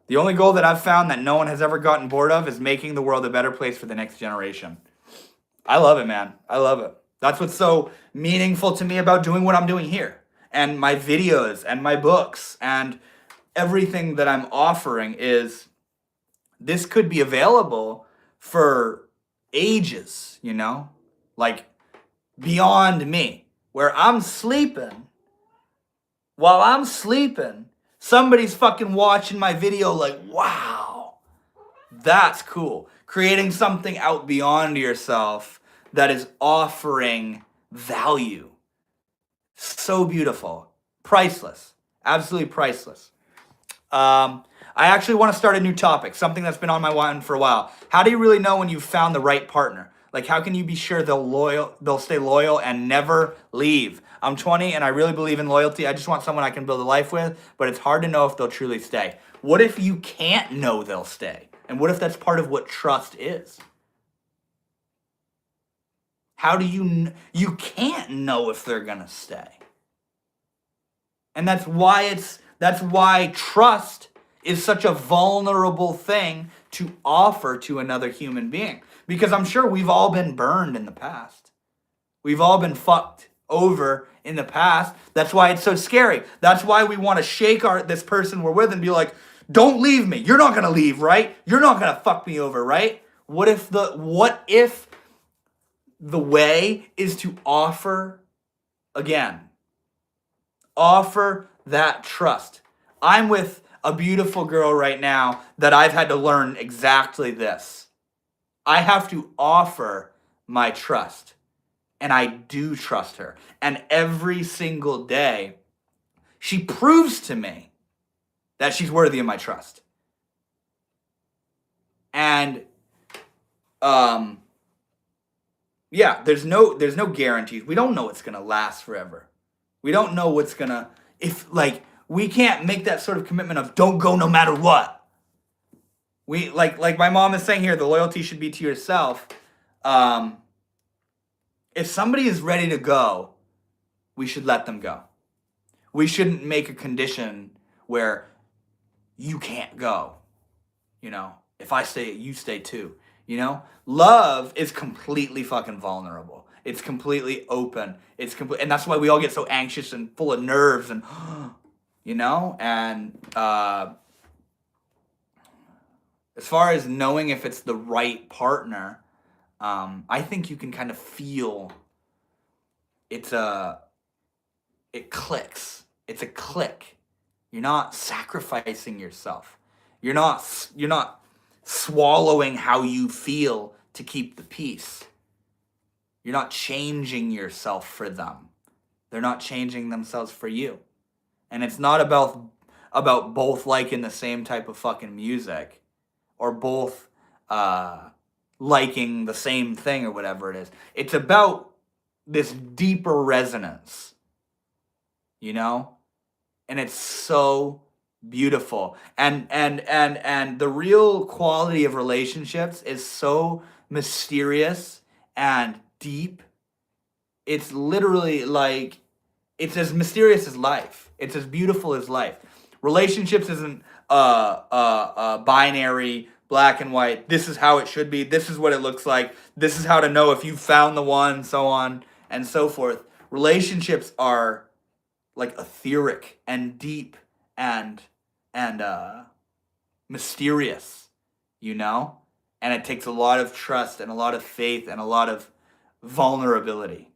The only goal that I've found that no one has ever gotten bored of is making the world a better place for the next generation. I love it, man. I love it. That's what's so meaningful to me about doing what I'm doing here. And my videos and my books and everything that I'm offering is this could be available for ages, like beyond me, where I'm sleeping. While I'm sleeping, somebody's fucking watching my video like, wow, that's cool. Creating something out beyond yourself that is offering value. So beautiful. Priceless. Absolutely priceless. I actually want to start a new topic, something that's been on my mind for a while. How do you really know when you've found the right partner? Like, how can you be sure they'll stay loyal and never leave? I'm 20 and I really believe in loyalty. I just want someone I can build a life with, but it's hard to know if they'll truly stay. What if you can't know they'll stay? And what if that's part of what trust is? How do you can't know if they're going to stay. And that's why trust is such a vulnerable thing to offer to another human being. Because I'm sure we've all been burned in the past. We've all been fucked over in the past. That's why it's so scary. That's why we want to shake this person we're with and be like, don't leave me. You're not going to leave, right? You're not going to fuck me over, right? What if the way is to offer that trust? I'm with a beautiful girl right now that I've had to learn exactly this. I have to offer my trust. And I do trust her. And every single day, she proves to me that she's worthy of my trust. And there's no guarantees. We don't know what's gonna last forever. We don't know what's gonna we can't make that sort of commitment of don't go no matter what. We like my mom is saying here, the loyalty should be to yourself. If somebody is ready to go, we should let them go. We shouldn't make a condition where you can't go. If I stay, you stay too. Love is completely fucking vulnerable. It's completely open. And that's why we all get so anxious and full of nerves and, and as far as knowing if it's the right partner, I think you can kind of feel it clicks. It's a click. You're not sacrificing yourself. You're not swallowing how you feel to keep the peace. You're not changing yourself for them. They're not changing themselves for you. And it's not about both liking the same type of fucking music or both liking the same thing or whatever it is. It's about this deeper resonance, and it's so beautiful. And the real quality of relationships is so mysterious and deep. It's literally it's as mysterious as life. It's as beautiful as life. Relationships isn't binary, black and white. This is how it should be. This is what it looks like. This is how to know if you found the one, so on and so forth. Relationships are etheric and deep and mysterious, and it takes a lot of trust and a lot of faith and a lot of vulnerability,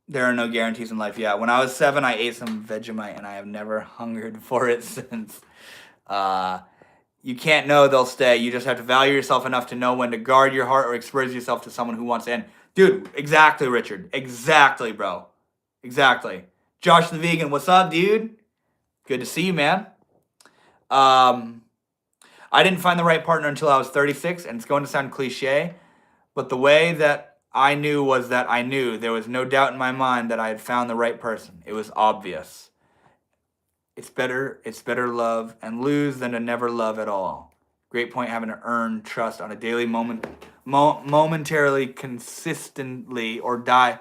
There are no guarantees in life. Yeah, when I was 7, I ate some Vegemite and I have never hungered for it since. You can't know they'll stay. You just have to value yourself enough to know when to guard your heart or expose yourself to someone who wants to end. Dude, exactly, Richard. Exactly, bro. Exactly. Josh the Vegan, what's up, dude? Good to see you, man. I didn't find the right partner until I was 36, and it's going to sound cliche, but the way that I knew was that I knew. There was no doubt in my mind that I had found the right person. It was obvious. It's better love and lose than to never love at all. Great point, having to earn trust on a daily momentarily consistently or die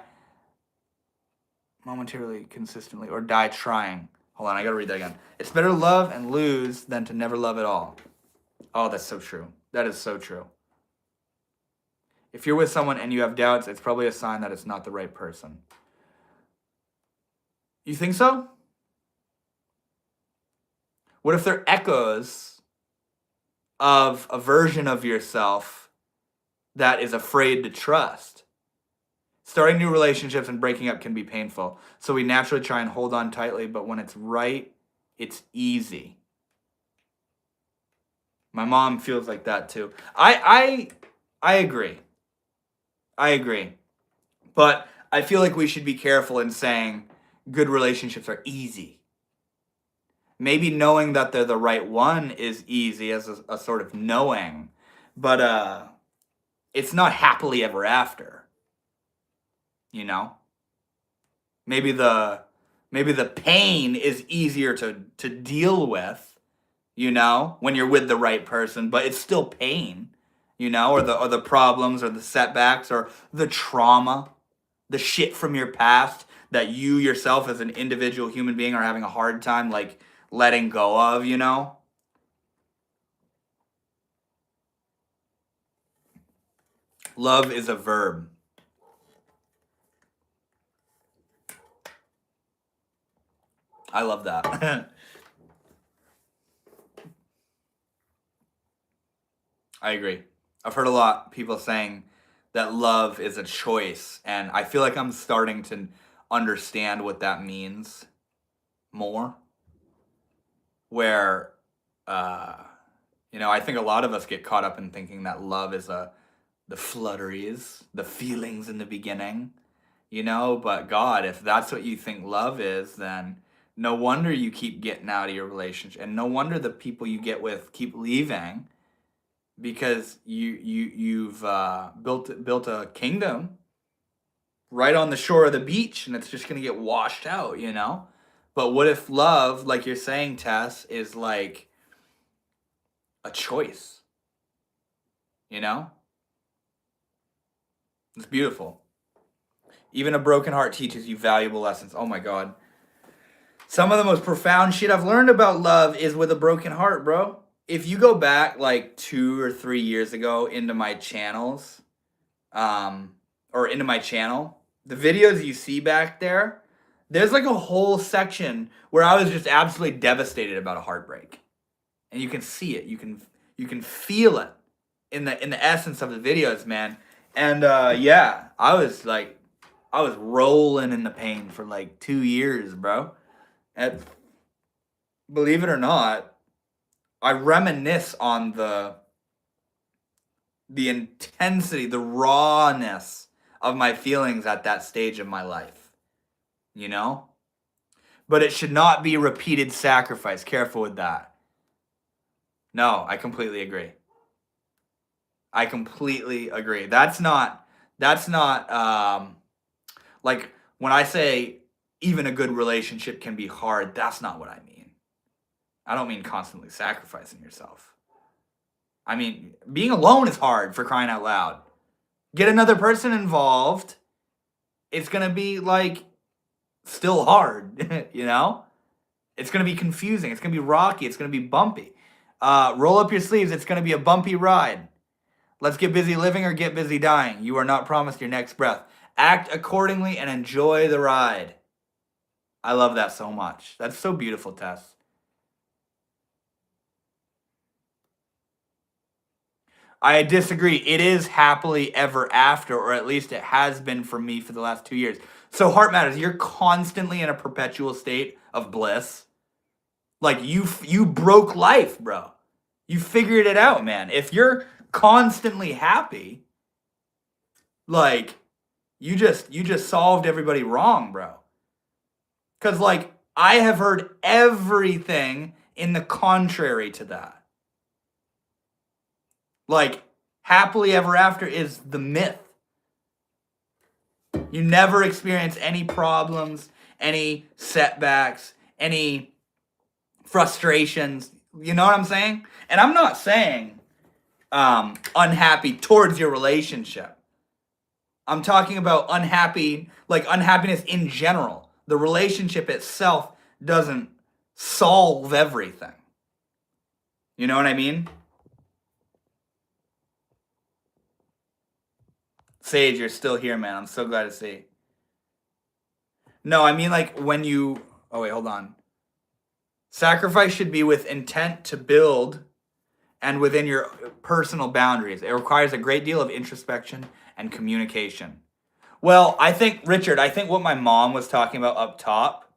trying. Hold on, I gotta read that again. It's better to love and lose than to never love at all. Oh, that's so true. That is so true. If you're with someone and you have doubts, it's probably a sign that it's not the right person. You think so? What if they're echoes of a version of yourself that is afraid to trust? Starting new relationships and breaking up can be painful, so we naturally try and hold on tightly, but when it's right, it's easy. My mom feels like that too. I agree. I agree. But I feel like we should be careful in saying good relationships are easy. Maybe knowing that they're the right one is easy as a sort of knowing, but it's not happily ever after. You know? Maybe the pain is easier to deal with, you know, when you're with the right person, but it's still pain, you know, or the problems or the setbacks or the trauma, the shit from your past that you yourself as an individual human being are having a hard time like letting go of, you know? Love is a verb. I love that. I agree. I've heard a lot of people saying that love is a choice, and I feel like I'm starting to understand what that means more. Where, you know, I think a lot of us get caught up in thinking that love is the flutteries, the feelings in the beginning, you know, but God, if that's what you think love is, then no wonder you keep getting out of your relationship, and no wonder the people you get with keep leaving, because you've built a kingdom right on the shore of the beach, and it's just gonna get washed out, you know. But what if love, like you're saying, Tess, is like a choice? You know, it's beautiful. Even a broken heart teaches you valuable lessons. Oh my God. Some of the most profound shit I've learned about love is with a broken heart, bro. If you go back like 2 or 3 years ago into my channels, or into my channel, the videos you see back there, there's like a whole section where I was just absolutely devastated about a heartbreak. And you can see it. You can feel it in the essence of the videos, man. And yeah, I was rolling in the pain for like 2 years, bro. And believe it or not, I reminisce on the intensity, the rawness of my feelings at that stage of my life, you know? But it should not be repeated sacrifice. Careful with that. No, I completely agree. I completely agree. That's not like when I say even a good relationship can be hard, that's not what I mean. I don't mean constantly sacrificing yourself. I mean, being alone is hard, for crying out loud. Get another person involved, it's going to be like still hard, you know? It's going to be confusing, it's going to be rocky, it's going to be bumpy. Roll up your sleeves, it's going to be a bumpy ride. Let's get busy living or get busy dying. You are not promised your next breath. Act accordingly and enjoy the ride. I love that so much. That's so beautiful, Tess. I disagree. It is happily ever after, or at least it has been for me for the last 2 years. So Heart Matters, you're constantly in a perpetual state of bliss. Like you broke life, bro. You figured it out, man. If you're constantly happy, like you just solved everybody wrong, bro. Cuz like I have heard everything in the contrary to that. Like happily ever after is the myth. You never experience any problems, any setbacks, any frustrations. You know what I'm saying? And I'm not saying unhappy towards your relationship. I'm talking about unhappiness in general. The relationship itself doesn't solve everything. You know what I mean? Sage, you're still here, man. I'm so glad to see. No, I mean like when you... Oh, wait, hold on. Sacrifice should be with intent to build and within your personal boundaries. It requires a great deal of introspection and communication. Well, I think, Richard, what my mom was talking about up top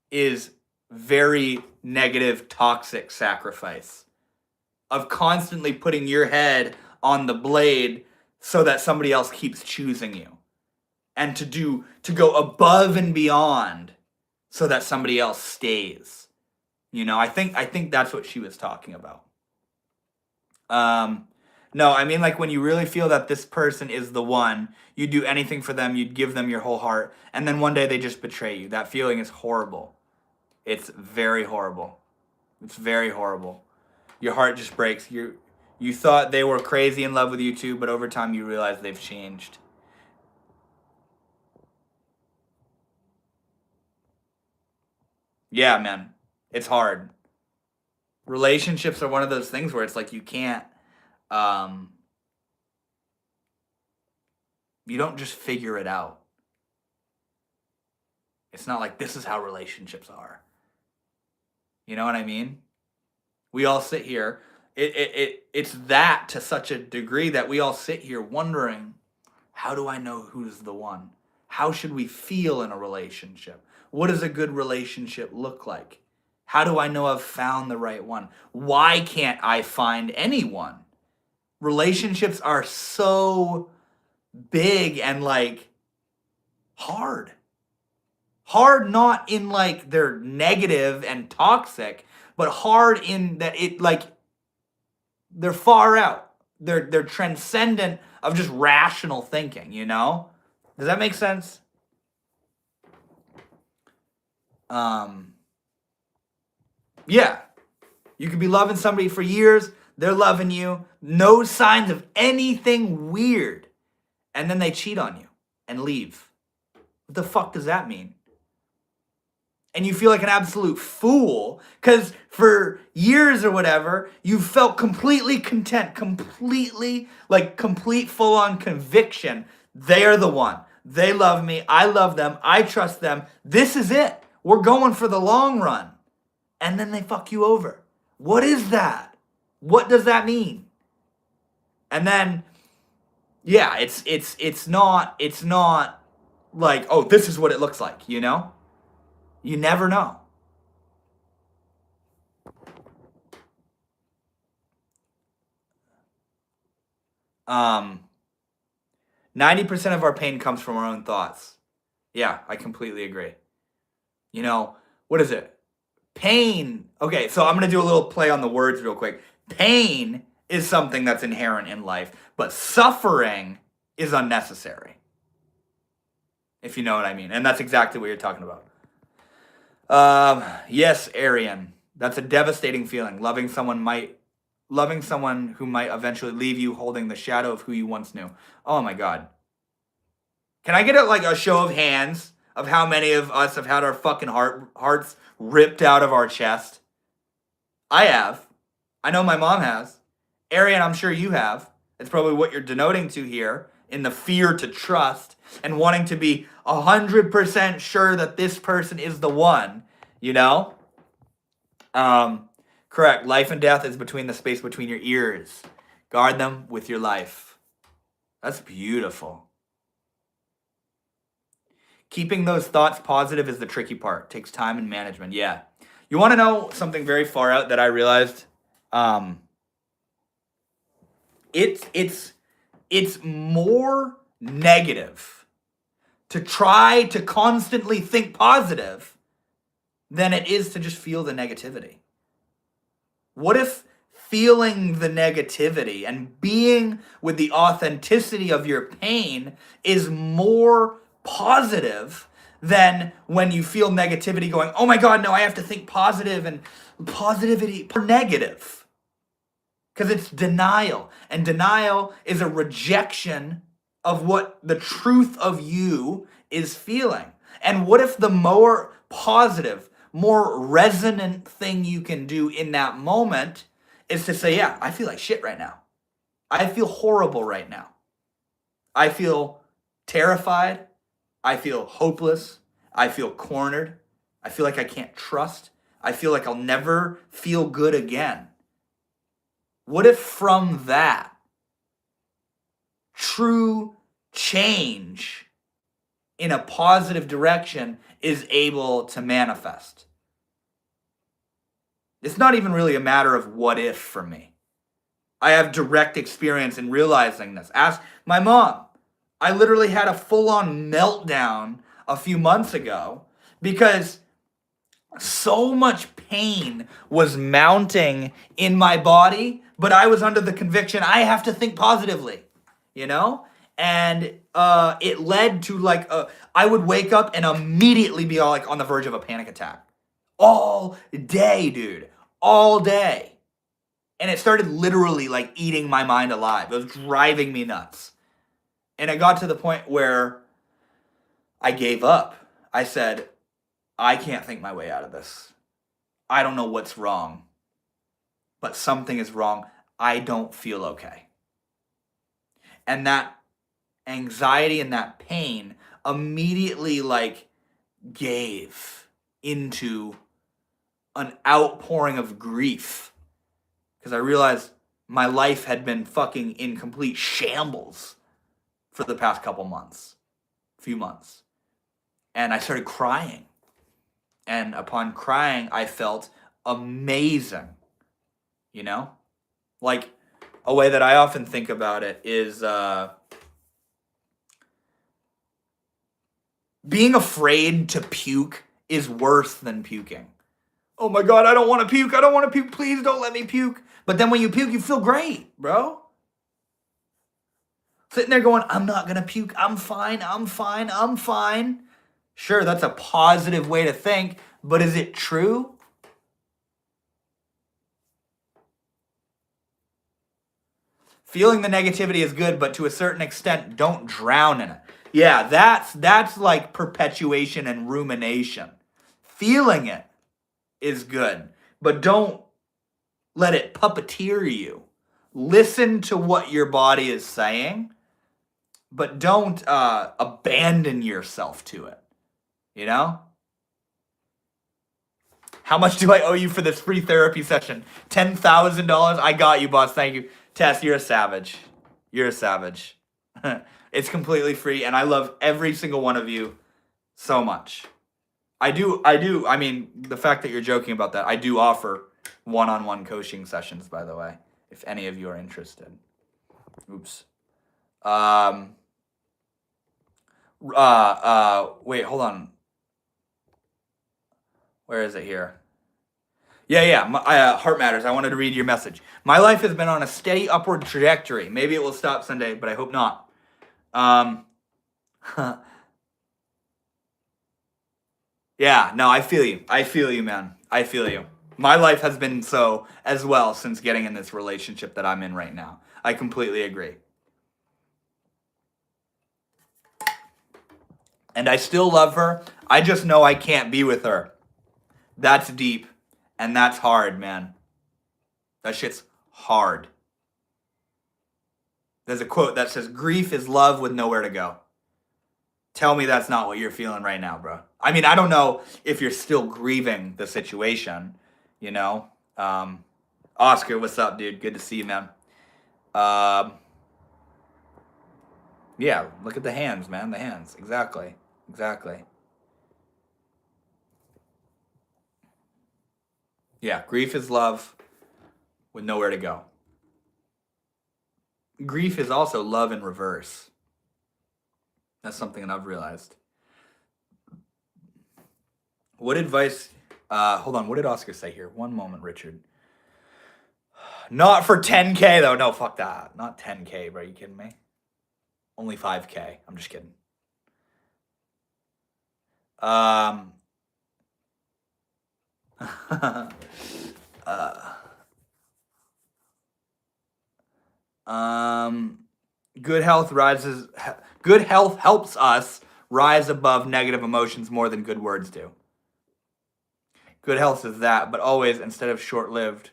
is very negative, toxic sacrifice of constantly putting your head on the blade so that somebody else keeps choosing you, and to go above and beyond so that somebody else stays. You know, I think that's what she was talking about. No, I mean like when you really feel that this person is the one, you'd do anything for them, you'd give them your whole heart, and then one day they just betray you. That feeling is horrible. It's very horrible. It's very horrible. Your heart just breaks. You thought they were crazy in love with you too, but over time you realize they've changed. Yeah, man. It's hard. Relationships are one of those things where it's like you can't you don't just figure it out. It's not like this is how relationships are. You know what I mean? We all sit here. It's that to such a degree that we all sit here wondering, how do I know who's the one? How should we feel in a relationship? What does a good relationship look like? How do I know I've found the right one? Why can't I find anyone? Relationships are so big and like hard. Hard not in like they're negative and toxic, but hard in that it like they're far out. They're transcendent of just rational thinking, you know? Does that make sense? Yeah. You could be loving somebody for years, they're loving you, no signs of anything weird, and then they cheat on you and leave. What the fuck does that mean? And you feel like an absolute fool because for years or whatever, you felt completely content, complete full on conviction. They are the one. They love me. I love them. I trust them. This is it. We're going for the long run. And then they fuck you over. What is that? What does that mean? And then, yeah, it's not like, oh, this is what it looks like, you know? You never know. Um, 90% of our pain comes from our own thoughts. Yeah, I completely agree. You know, what is it? Pain. Okay, so I'm going to do a little play on the words real quick. Pain is something that's inherent in life, but suffering is unnecessary. If you know what I mean. And that's exactly what you're talking about. Yes, Arian. That's a devastating feeling. Loving someone who might eventually leave you holding the shadow of who you once knew. Oh my God. Can I get a show of hands of how many of us have had our fucking hearts ripped out of our chest? I have. I know my mom has. Arian, I'm sure you have. It's probably what you're denoting to here in the fear to trust and wanting to be 100% sure that this person is the one, you know? Correct. Life and death is between the space between your ears. Guard them with your life. That's beautiful. Keeping those thoughts positive is the tricky part. Takes time and management. Yeah. You want to know something very far out that I realized? Um, it's more negative to try to constantly think positive than it is to just feel the negativity. What if feeling the negativity and being with the authenticity of your pain is more positive than when you feel negativity going, oh my God, no, I have to think positive, and positivity negative? Because it's denial. And denial is a rejection of what the truth of you is feeling. And what if the more positive, more resonant thing you can do in that moment is to say, yeah, I feel like shit right now. I feel horrible right now. I feel terrified. I feel hopeless. I feel cornered. I feel like I can't trust. I feel like I'll never feel good again. What if from that, true change in a positive direction is able to manifest? It's not even really a matter of what if for me. I have direct experience in realizing this. Ask my mom. I literally had a full-on meltdown a few months ago because so much pain was mounting in my body, but I was under the conviction I have to think positively, you know? And it led to like I would wake up and immediately be all like on the verge of a panic attack. All day, dude. All day. And it started literally like eating my mind alive. It was driving me nuts. And it got to the point where I gave up. I said, I can't think my way out of this. I don't know what's wrong, but something is wrong. I don't feel okay. And that anxiety and that pain immediately like gave into an outpouring of grief because I realized my life had been fucking in complete shambles for the past few months. And I started crying. And upon crying, I felt amazing. You know? Like, a way that I often think about it is being afraid to puke is worse than puking. Oh my God, I don't want to puke. I don't want to puke. Please don't let me puke. But then when you puke, you feel great, bro. Sitting there going, I'm not going to puke. I'm fine. I'm fine. I'm fine. Sure, that's a positive way to think, but is it true? Feeling the negativity is good, but to a certain extent, don't drown in it. Yeah, that's like perpetuation and rumination. Feeling it is good, but don't let it puppeteer you. Listen to what your body is saying, but don't abandon yourself to it. You know? How much do I owe you for this free therapy session? $10,000? I got you, boss. Thank you. Tess, you're a savage. You're a savage. It's completely free, and I love every single one of you so much. I do. I mean, the fact that you're joking about that, I do offer one-on-one coaching sessions, by the way, if any of you are interested. Oops. Wait, hold on. Where is it here? Yeah. Heart Matters. I wanted to read your message. My life has been on a steady upward trajectory. Maybe it will stop someday, but I hope not. Yeah, no, I feel you. I feel you, man. I feel you. My life has been so as well since getting in this relationship that I'm in right now. I completely agree. And I still love her. I just know I can't be with her. That's deep. And that's hard, man. That shit's hard. There's a quote that says, grief is love with nowhere to go. Tell me that's not what you're feeling right now, bro. I mean, I don't know if you're still grieving the situation, you know? Oscar, what's up, dude? Good to see you, man. Yeah, look at the hands, man. The hands. Exactly. Yeah, grief is love with nowhere to go. Grief is also love in reverse. That's something that I've realized. What advice... hold on, what did Oscar say here? One moment, Richard. Not for 10K, though. No, fuck that. Not 10K, bro. Are you kidding me? Only 5K. I'm just kidding. Good health helps us rise above negative emotions more than good words do. Good health is that, but always instead of short-lived,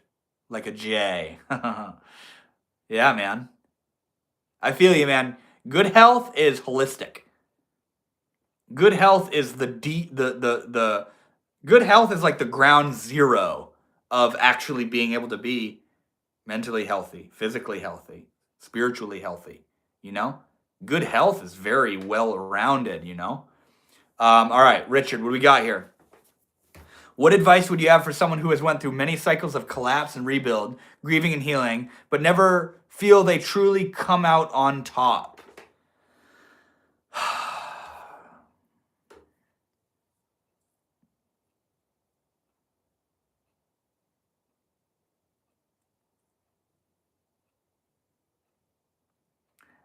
like a J. Yeah, man. I feel you, man. Good health is holistic. Good health is the good health is like the ground zero of actually being able to be mentally healthy, physically healthy, spiritually healthy, you know? Good health is very well-rounded, you know? All right, Richard, what do we got here? What advice would you have for someone who has went through many cycles of collapse and rebuild, grieving and healing, but never feel they truly come out on top?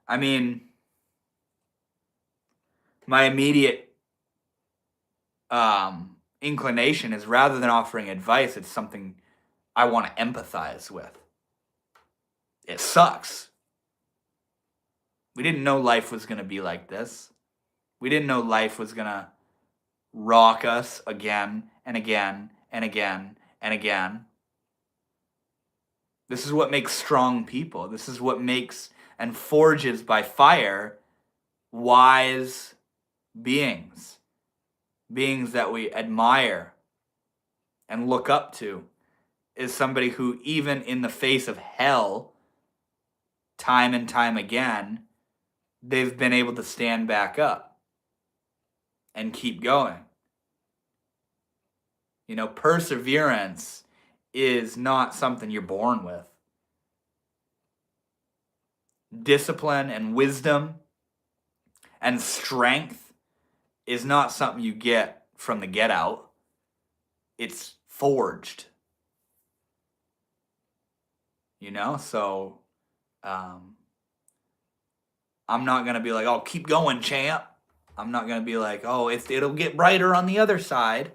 I mean, my immediate inclination is rather than offering advice, it's something I want to empathize with. It sucks. We didn't know life was going to be like this. We didn't know life was going to rock us again and again and again and again. This is what makes strong people. This is what makes and forges by fire wise beings. Beings that we admire and look up to, is somebody who, even in the face of hell, time and time again, they've been able to stand back up and keep going. You know, perseverance is not something you're born with. Discipline and wisdom and strength is not something you get from the get out. It's forged. You know, so I'm not going to be like, oh, keep going, champ. I'm not going to be like, oh, it'll get brighter on the other side.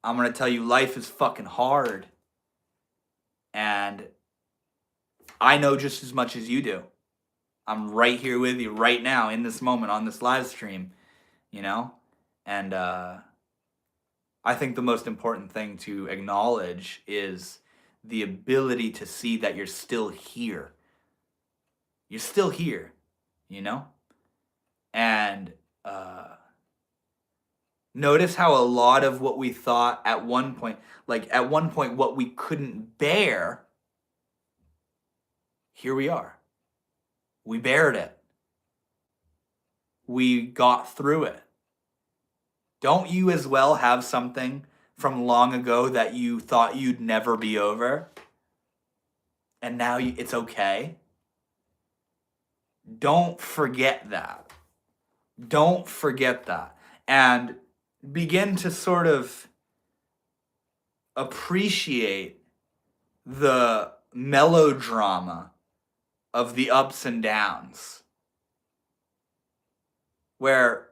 I'm going to tell you life is fucking hard. And I know just as much as you do. I'm right here with you right now in this moment on this live stream, you know? And I think the most important thing to acknowledge is the ability to see that you're still here. You're still here, you know? And notice how a lot of what we thought at one point, what we couldn't bear, here we are. We bared it. We got through it. Don't you as well have something from long ago that you thought you'd never be over? And now it's okay? Don't forget that. Don't forget that. And begin to sort of appreciate the melodrama of the ups and downs. Where,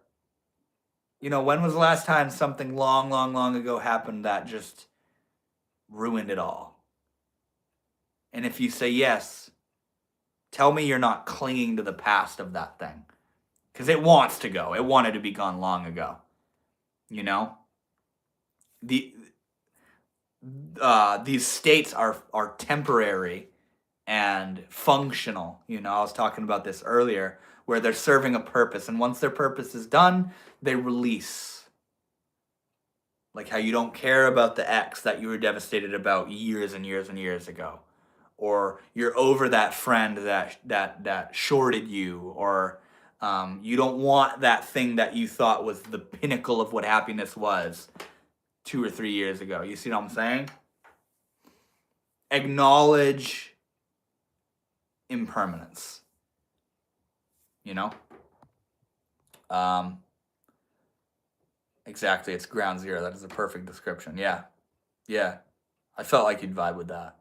you know, when was the last time something long, long, long ago happened that just ruined it all? And if you say yes, tell me you're not clinging to the past of that thing. Because it wants to go. It wanted to be gone long ago. You know? These states are temporary and functional. You know, I was talking about this earlier, where they're serving a purpose. And once their purpose is done, they release. Like how you don't care about the ex that you were devastated about years and years and years ago. Or you're over that friend that shorted you. Or you don't want that thing that you thought was the pinnacle of what happiness was 2 or 3 years ago. You see what I'm saying? acknowledge impermanence. You know? Exactly, it's ground zero. That is a perfect description. Yeah. Yeah. I felt like you'd vibe with that.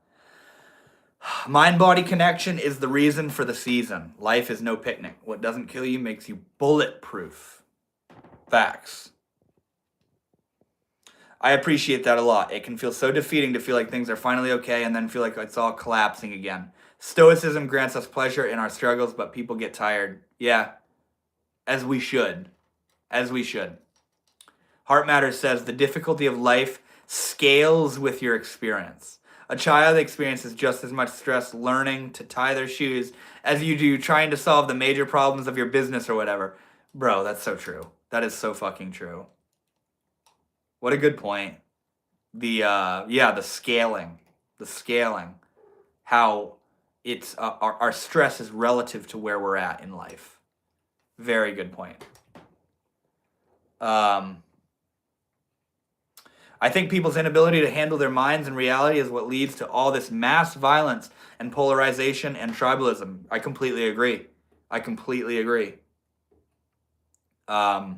Mind-body connection is the reason for the season. Life is no picnic. What doesn't kill you makes you bulletproof. Facts. I appreciate that a lot. It can feel so defeating to feel like things are finally okay and then feel like it's all collapsing again. Stoicism grants us pleasure in our struggles, but people get tired. Yeah. As we should. As we should. Heart Matters says the difficulty of life scales with your experience. A child experiences just as much stress learning to tie their shoes as you do trying to solve the major problems of your business or whatever. Bro, that's so true. That is so fucking true. What a good point. The scaling. The scaling. How it's our stress is relative to where we're at in life. Very good point. I think people's inability to handle their minds and reality is what leads to all this mass violence and polarization and tribalism. I completely agree. I completely agree. Yeah.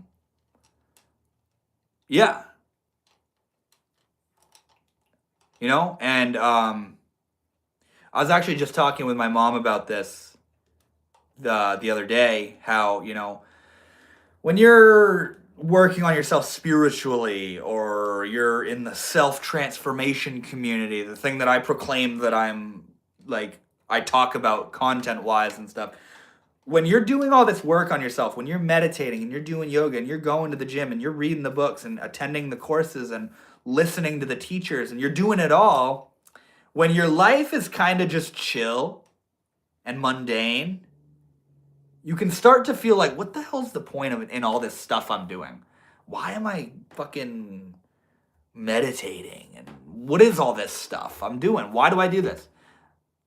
You know, and I was actually just talking with my mom about this the other day, how, you know, when you're working on yourself spiritually or you're in the self-transformation community, the thing that I proclaim that I'm like, I talk about content-wise and stuff, when you're doing all this work on yourself, when you're meditating and you're doing yoga and you're going to the gym and you're reading the books and attending the courses and listening to the teachers and you're doing it all, when your life is kind of just chill and mundane, you can start to feel like, what the hell's the point of it in all this stuff I'm doing? Why am I fucking meditating? And what is all this stuff I'm doing? Why do I do this?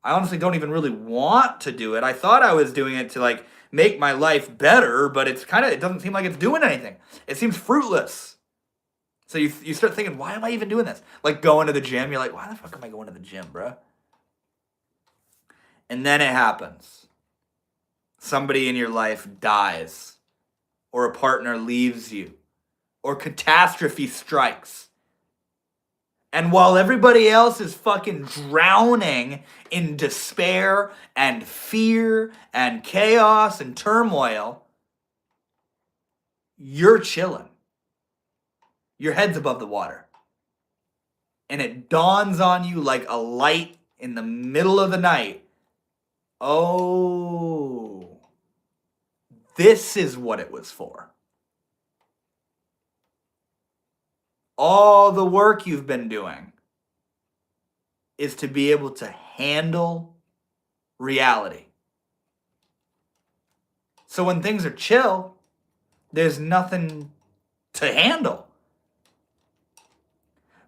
I honestly don't even really want to do it. I thought I was doing it to like make my life better, but it doesn't seem like it's doing anything. It seems fruitless. So you start thinking, why am I even doing this? Like going to the gym, you're like, why the fuck am I going to the gym, bro? And then it happens. Somebody in your life dies, or a partner leaves you, or catastrophe strikes. And while everybody else is fucking drowning in despair and fear and chaos and turmoil, you're chilling. Your head's above the water. And it dawns on you like a light in the middle of the night. Oh, this is what it was for. All the work you've been doing is to be able to handle reality. So when things are chill, there's nothing to handle.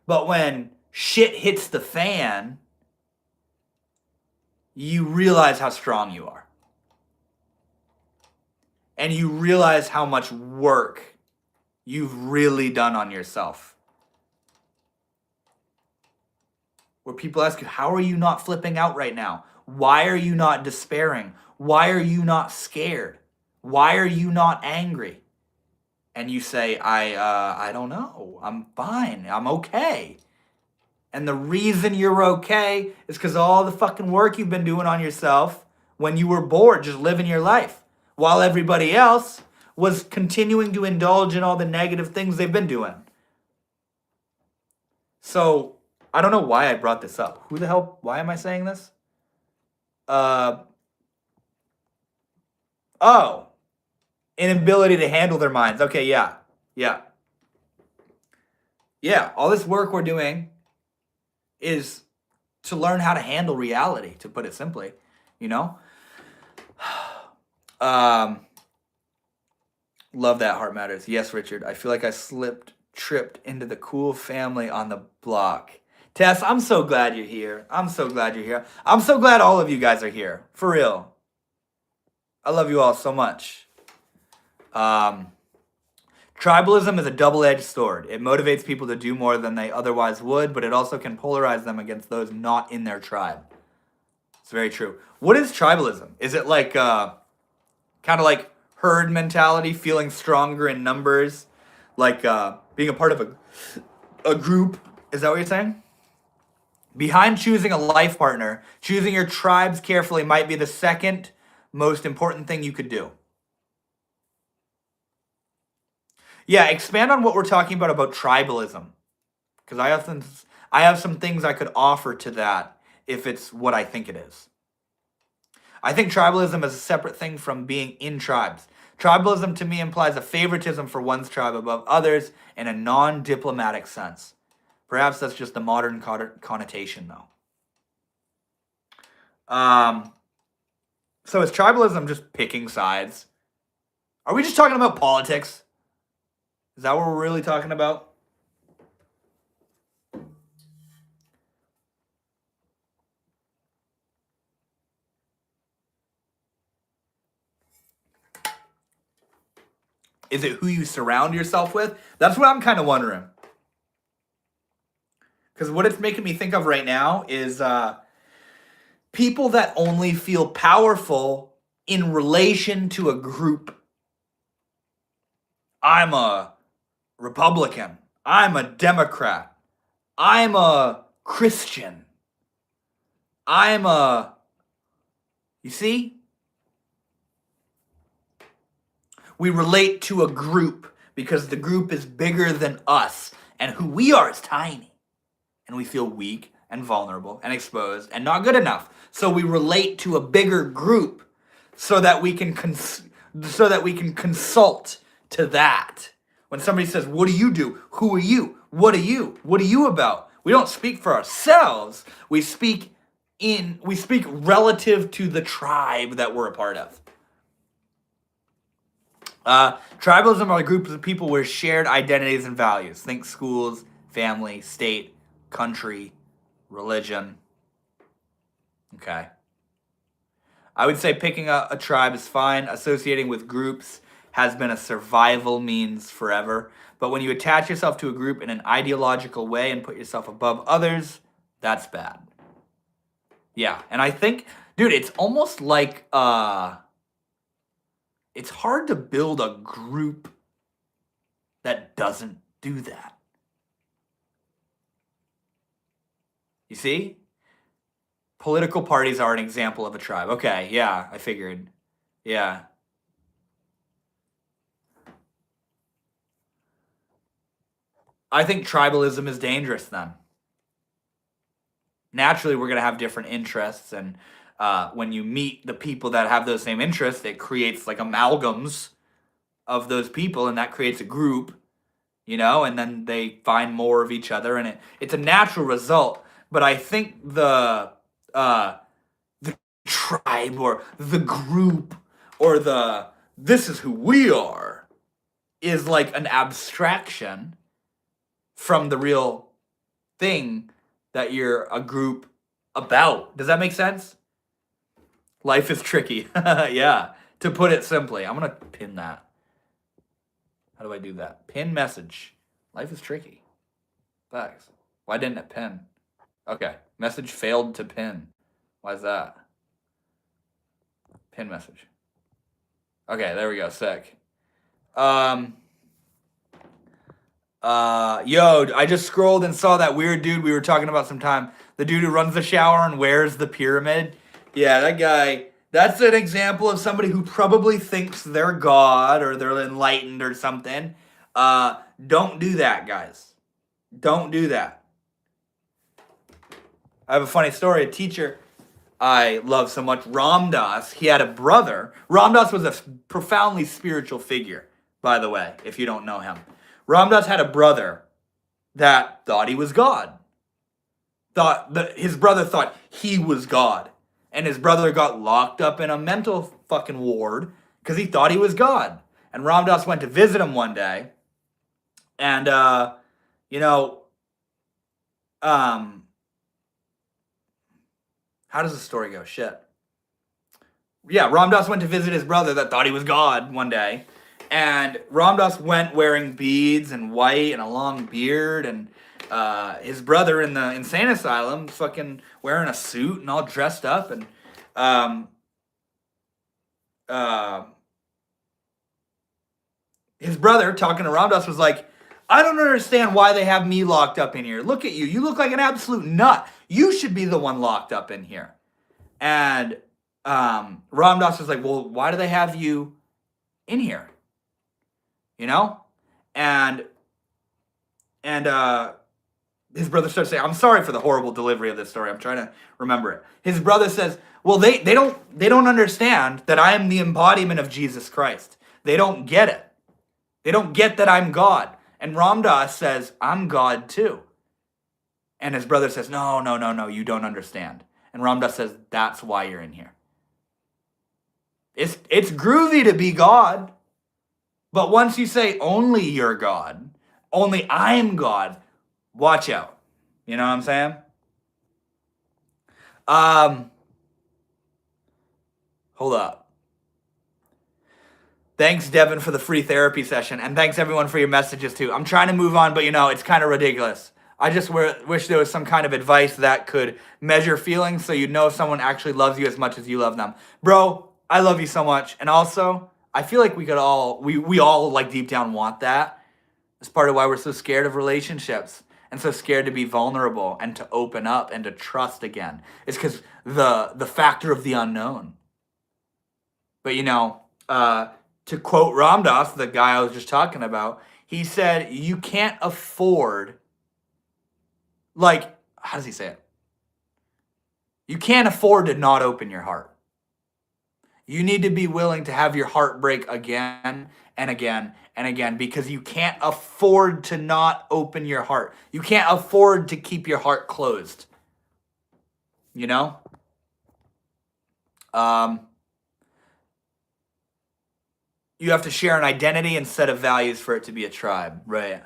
But when shit hits the fan, you realize how strong you are. And you realize how much work you've really done on yourself. Where people ask you, how are you not flipping out right now? Why are you not despairing? Why are you not scared? Why are you not angry? And you say, I don't know. I'm fine. I'm okay. And the reason you're okay is because all the fucking work you've been doing on yourself when you were bored, just living your life, while everybody else was continuing to indulge in all the negative things they've been doing. So, I don't know why I brought this up. Why am I saying this? Inability to handle their minds. Okay, yeah. All this work we're doing is to learn how to handle reality, to put it simply, you know? Love that, Heart Matters. Yes, Richard. I feel like I tripped into the cool family on the block. Tess, I'm so glad you're here. I'm so glad all of you guys are here. For real. I love you all so much. Tribalism is a double-edged sword. It motivates people to do more than they otherwise would, but it also can polarize them against those not in their tribe. It's very true. What is tribalism? Is it like kind of like herd mentality, feeling stronger in numbers, like being a part of a group? Is that what you're saying? Behind choosing a life partner, choosing your tribes carefully might be the second most important thing you could do. Yeah, expand on what we're talking about tribalism, because I have some things I could offer to that if it's what I think it is. I think tribalism is a separate thing from being in tribes. Tribalism to me implies a favoritism for one's tribe above others in a non-diplomatic sense. Perhaps that's just the modern connotation, though. So is tribalism just picking sides? Are we just talking about politics? Is that what we're really talking about? Is it who you surround yourself with? That's what I'm kind of wondering. Because what it's making me think of right now is people that only feel powerful in relation to a group. I'm a Republican. I'm a Democrat. I'm a Christian. You see? We relate to a group because the group is bigger than us, and who we are is tiny. And we feel weak and vulnerable and exposed and not good enough. So we relate to a bigger group so that we can consult to that. When somebody says, "What do you do? Who are you? What are you? What are you about?" We don't speak for ourselves. We speak relative to the tribe that we're a part of. Tribalism are groups of people with shared identities and values. Think schools, family, state, country, religion. Okay. I would say picking a tribe is fine. Associating with groups has been a survival means forever. But when you attach yourself to a group in an ideological way and put yourself above others, that's bad. Yeah, and I think, dude, it's almost like it's hard to build a group that doesn't do that. You see? Political parties are an example of a tribe. Okay, yeah, I figured. Yeah. I think tribalism is dangerous then. Naturally, we're going to have different interests, and when you meet the people that have those same interests, it creates like amalgams of those people, and that creates a group, and then they find more of each other, and it's a natural result. But I think the tribe or the group or this is who we are is like an abstraction from the real thing that you're a group about. Does that make sense? Life is tricky. Yeah, to put it simply. I'm going to pin that. How do I do that? Pin message. Life is tricky. Thanks. Why didn't it pin? Okay. Message failed to pin. Why is that? Pin message. Okay, there we go. Sick. I just scrolled and saw that weird dude we were talking about sometime. The dude who runs the shower and wears the pyramid. Yeah, that guy. That's an example of somebody who probably thinks they're God or they're enlightened or something. Don't do that, guys. Don't do that. I have a funny story. A teacher I love so much, Ram Dass, he had a brother. Ram Dass was a profoundly spiritual figure, by the way, if you don't know him. Ram Dass had a brother that thought he was God. His brother thought he was God. And his brother got locked up in a mental fucking ward because he thought he was God. And Ram Dass went to visit him one day. And, how does the story go? Shit. Yeah, Ram Dass went to visit his brother that thought he was God one day. And Ram Dass went wearing beads and white and a long beard, and his brother in the insane asylum fucking wearing a suit and all dressed up, and his brother talking to Ram Dass was like, I don't understand why they have me locked up in here. Look at you. You look like an absolute nut. You should be the one locked up in here. And Ram Dass was like, well, why do they have you in here? You know? And his brother starts saying, I'm sorry for the horrible delivery of this story. I'm trying to remember it. His brother says, well, they don't understand that I am the embodiment of Jesus Christ. They don't get it. They don't get that I'm God. And Ram Dass says, I'm God too. And his brother says, no, you don't understand. And Ram Dass says, that's why you're in here. It's groovy to be God. But once you say only you're God, only I'm God, watch out. You know what I'm saying? Hold up. Thanks, Devin, for the free therapy session. And thanks, everyone, for your messages, too. I'm trying to move on, but, it's kind of ridiculous. I just wish there was some kind of advice that could measure feelings so you'd know if someone actually loves you as much as you love them. Bro, I love you so much. And also, I feel like we all, like, deep down want that. It's part of why we're so scared of relationships and so scared to be vulnerable and to open up and to trust again. It's because the factor of the unknown. But, to quote Ram Dass, the guy I was just talking about, he said, you can't afford, how does he say it? You can't afford to not open your heart. You need to be willing to have your heart break again and again and again, because you can't afford to not open your heart. You can't afford to keep your heart closed. You know? You have to share an identity and set of values for it to be a tribe. Right.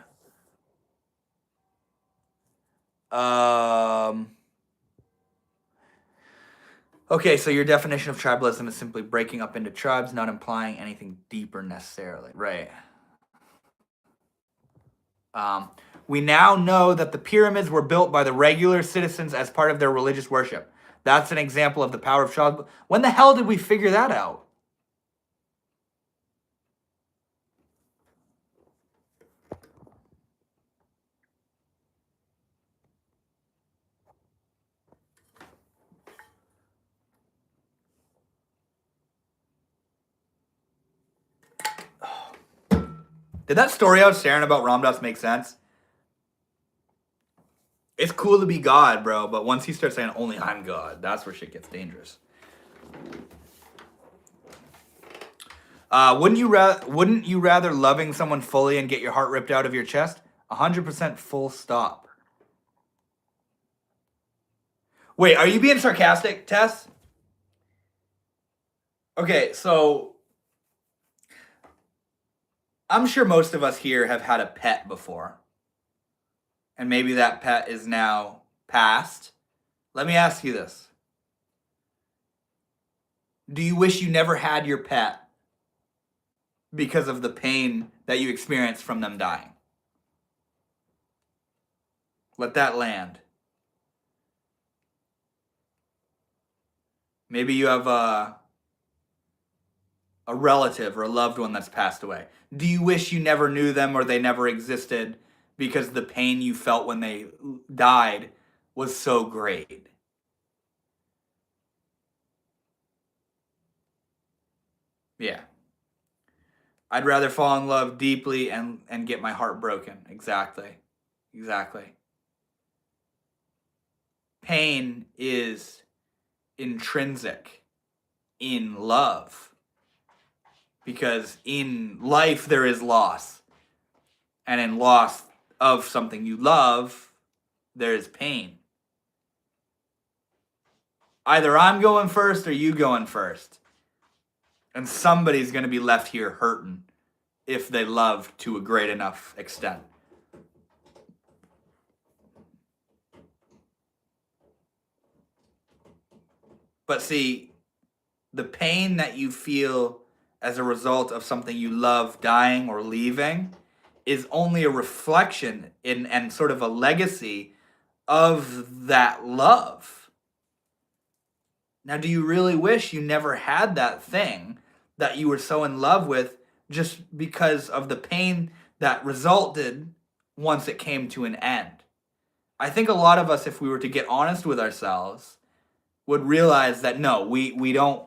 Okay, so your definition of tribalism is simply breaking up into tribes, not implying anything deeper necessarily. Right. We now know that the pyramids were built by the regular citizens as part of their religious worship. That's an example of the power of tribalism. When the hell did we figure that out? Did that story I was sharing about Ram Dass make sense? It's cool to be God, bro, but once you start saying only I'm God, that's where shit gets dangerous. Wouldn't you rather loving someone fully and get your heart ripped out of your chest? 100% full stop. Wait, are you being sarcastic, Tess? Okay, so I'm sure most of us here have had a pet before. And maybe that pet is now passed. Let me ask you this. Do you wish you never had your pet because of the pain that you experienced from them dying? Let that land. Maybe you have a relative or a loved one that's passed away. Do you wish you never knew them or they never existed because the pain you felt when they died was so great? Yeah. I'd rather fall in love deeply and get my heart broken. Exactly. Pain is intrinsic in love. Because in life there is loss. And in loss of something you love, there is pain. Either I'm going first or you going first. And somebody's going to be left here hurting if they love to a great enough extent. But see, the pain that you feel as a result of something you love dying or leaving is only a reflection in and sort of a legacy of that love. Now, do you really wish you never had that thing that you were so in love with just because of the pain that resulted once it came to an end? I think a lot of us, if we were to get honest with ourselves, would realize that no, we don't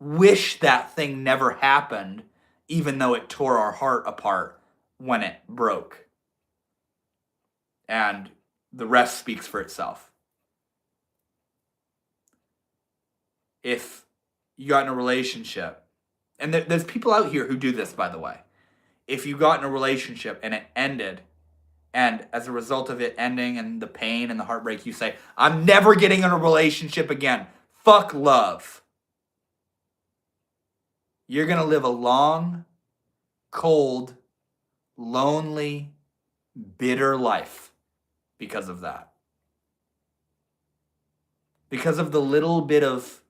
wish that thing never happened, even though it tore our heart apart when it broke. And the rest speaks for itself. If you got in a relationship, and there's people out here who do this, by the way. If you got in a relationship and it ended, and as a result of it ending and the pain and the heartbreak, you say, I'm never getting in a relationship again. Fuck love. You're going to live a long, cold, lonely, bitter life because of that. Because of the little bit of,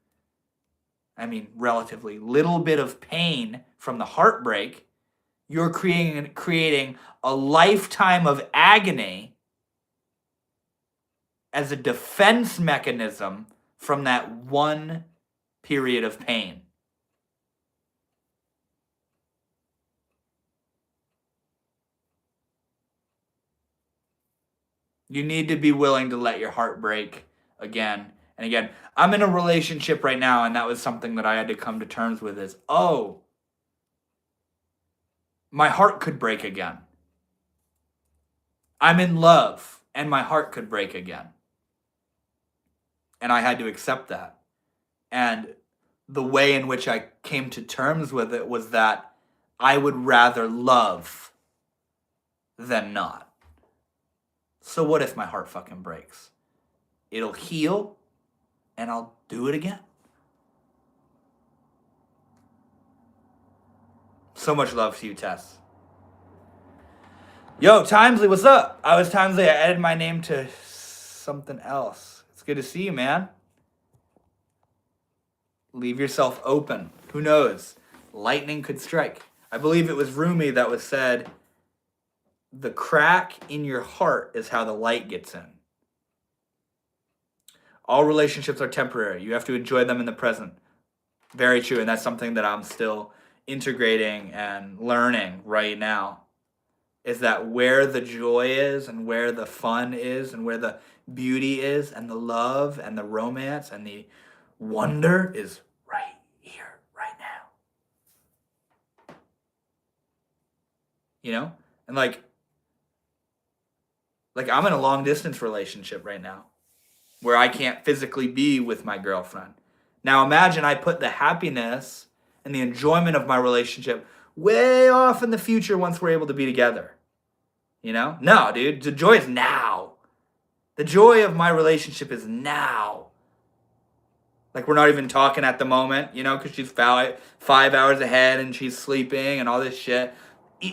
relatively little bit of pain from the heartbreak, you're creating a lifetime of agony as a defense mechanism from that one period of pain. You need to be willing to let your heart break again and again. I'm in a relationship right now, and that was something that I had to come to terms with is, my heart could break again. I'm in love, and my heart could break again. And I had to accept that. And the way in which I came to terms with it was that I would rather love than not. So what if my heart fucking breaks? It'll heal, and I'll do it again. So much love to you, Tess. Yo, Timesley, what's up? I was Timesley. I added my name to something else. It's good to see you, man. Leave yourself open. Who knows? Lightning could strike. I believe it was Rumi that was said, the crack in your heart is how the light gets in. All relationships are temporary. You have to enjoy them in the present. Very true, and that's something that I'm still integrating and learning right now. Is that where the joy is and where the fun is and where the beauty is and the love and the romance and the wonder is right here, right now. You know? And like I'm in a long distance relationship right now where I can't physically be with my girlfriend. Now imagine I put the happiness and the enjoyment of my relationship way off in the future once we're able to be together. You know? No, dude. The joy is now. The joy of my relationship is now. Like, we're not even talking at the moment, you know, because she's 5 hours ahead and she's sleeping and all this shit.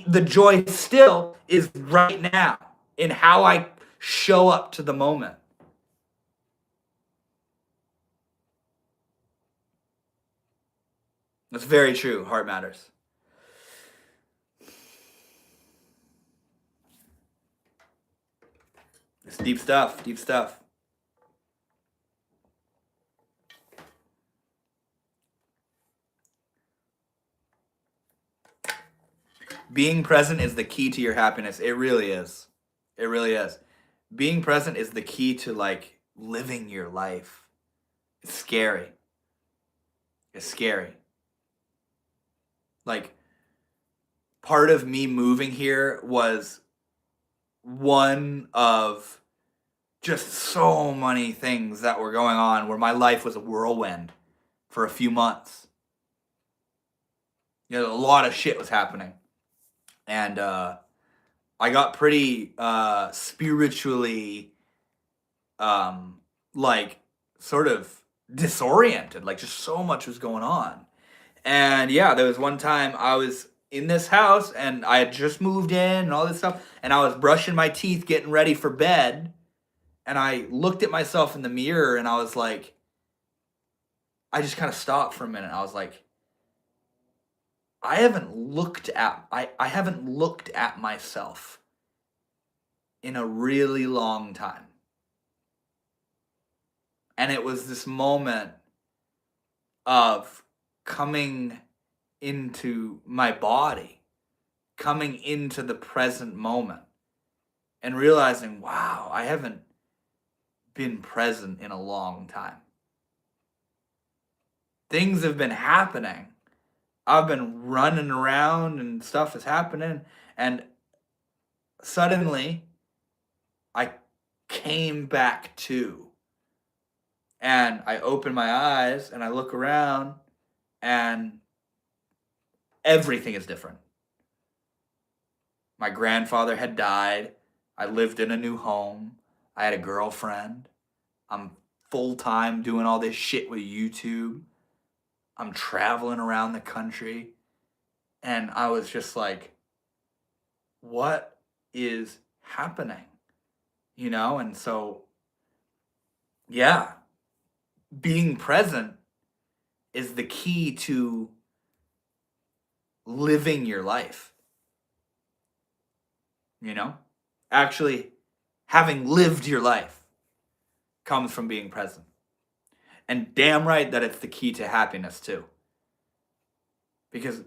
The joy still is right now in how I show up to the moment. That's very true. Heart matters. It's deep stuff. Deep stuff. Being present is the key to your happiness. It really is. It really is. Being present is the key to, like, living your life. It's scary. It's scary. Like, part of me moving here was one of just so many things that were going on where my life was a whirlwind for a few months. You know, a lot of shit was happening. And I got pretty spiritually, sort of disoriented. Like, just so much was going on. And yeah, there was one time I was in this house and I had just moved in and all this stuff. And I was brushing my teeth, getting ready for bed. And I looked at myself in the mirror and I was like, I just kind of stopped for a minute. I was like, I haven't looked at myself in a really long time. And it was this moment of coming into my body, coming into the present moment, and realizing, wow, I haven't been present in a long time. Things have been happening. I've been running around and stuff is happening, and suddenly I came back to. And I open my eyes and I look around and everything is different. My grandfather had died. I lived in a new home. I had a girlfriend. I'm full time doing all this shit with YouTube. I'm traveling around the country. And I was just like, what is happening? And so, yeah, being present is the key to living your life. Actually having lived your life comes from being present. And damn right that it's the key to happiness too. Because,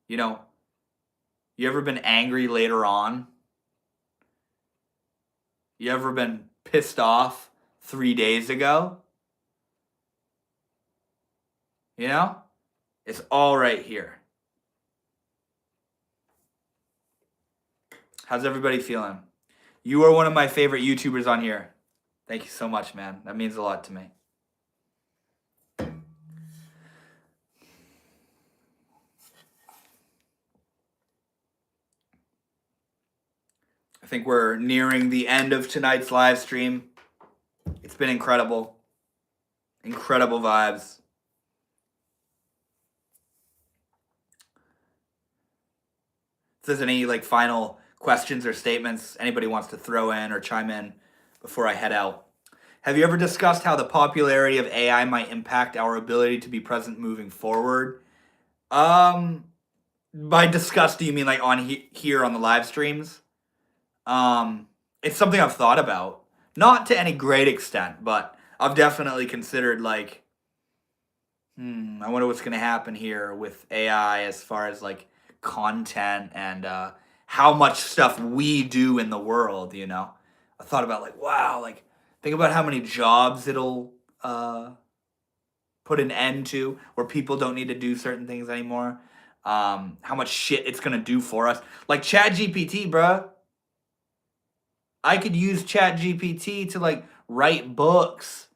you ever been angry later on? You ever been pissed off 3 days ago? It's all right here. How's everybody feeling? You are one of my favorite YouTubers on here. Thank you so much, man. That means a lot to me. I think we're nearing the end of tonight's live stream. It's been incredible. Incredible vibes. If there's any final questions or statements anybody wants to throw in or chime in before I head out. Have you ever discussed how the popularity of AI might impact our ability to be present moving forward? By discuss, do you mean on here on the live streams? It's something I've thought about. Not to any great extent, but I've definitely considered I wonder what's going to happen here with AI as far as content and how much stuff we do in the world, I thought about wow, think about how many jobs it'll put an end to where people don't need to do certain things anymore. How much shit it's going to do for us. ChatGPT, bruh. I could use ChatGPT to write books,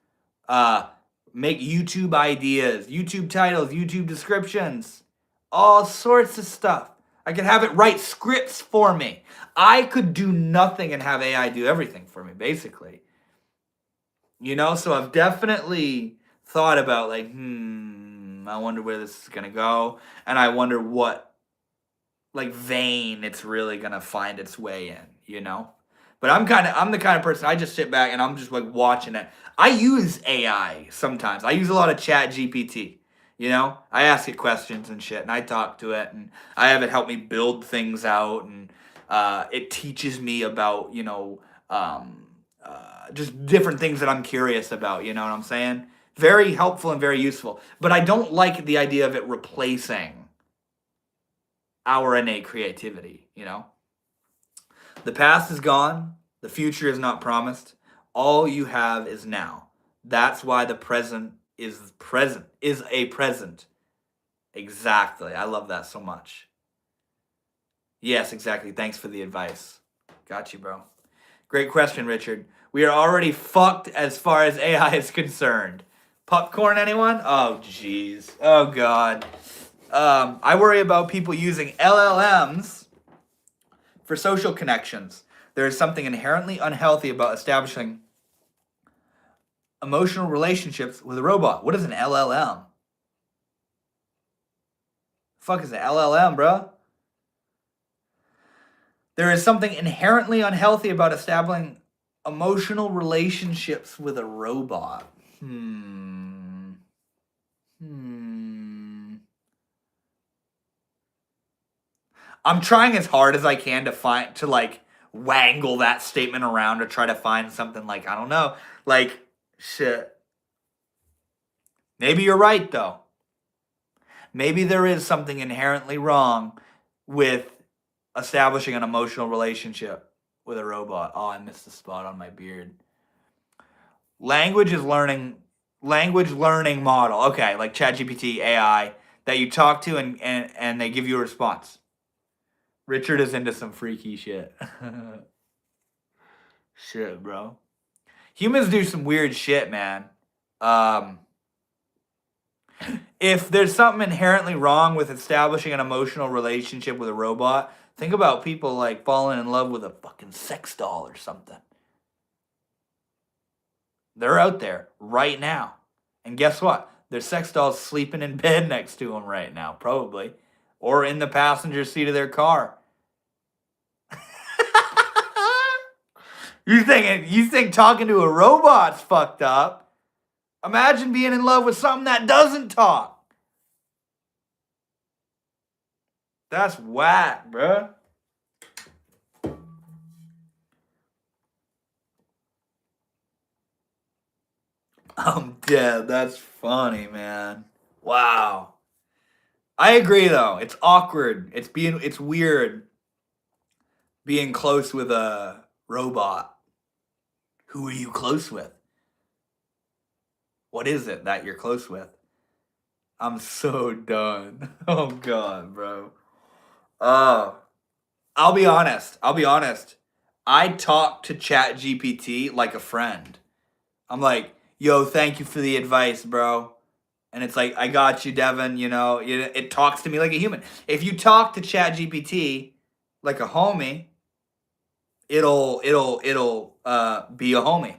make YouTube ideas, YouTube titles, YouTube descriptions, all sorts of stuff. I could have it write scripts for me. I could do nothing and have AI do everything for me, basically. So I've definitely thought about I wonder where this is gonna go, and I wonder what vein it's really gonna find its way in, But I'm the kind of person, I just sit back and I'm just watching it. I use AI sometimes. I use a lot of ChatGPT. I ask it questions and shit, and I talk to it, and I have it help me build things out, and it teaches me about just different things that I'm curious about. You know what I'm saying? Very helpful and very useful. But I don't like the idea of it replacing our innate creativity. The past is gone. The future is not promised. All you have is now. That's why the present is a present. Exactly. I love that so much. Yes, exactly. Thanks for the advice. Got you, bro. Great question, Richard. We are already fucked as far as AI is concerned. Popcorn, anyone? Oh, jeez. Oh, God. I worry about people using LLMs for social connections. There is something inherently unhealthy about establishing emotional relationships with a robot. What is an LLM? Fuck is an LLM, bro? There is something inherently unhealthy about establishing emotional relationships with a robot. I'm trying as hard as I can to like wangle that statement around to try to find something like, I don't know, like shit. Maybe you're right though. Maybe there is something inherently wrong with establishing an emotional relationship with a robot. Oh, I missed the spot on my beard. Language learning model. Okay, like ChatGPT AI that you talk to and they give you a response. Richard is into some freaky shit. Shit, bro. Humans do some weird shit, man. If there's something inherently wrong with establishing an emotional relationship with a robot, think about people like falling in love with a fucking sex doll or something. They're out there right now. And guess what? Their sex doll's sleeping in bed next to them right now, probably. Or in the passenger seat of their car. You think talking to a robot's fucked up? Imagine being in love with something that doesn't talk. That's whack, bruh. I'm dead. That's funny, man. Wow. I agree though. It's awkward. It's weird being close with a robot. Who are you close with? What is it that you're close with? I'm so done. Oh god, bro. I'll be honest. I talk to ChatGPT like a friend. I'm like, yo, thank you for the advice, bro. And it's like, I got you, Devin. You know, it talks to me like a human. If you talk to ChatGPT like a homie, it'll be a homie.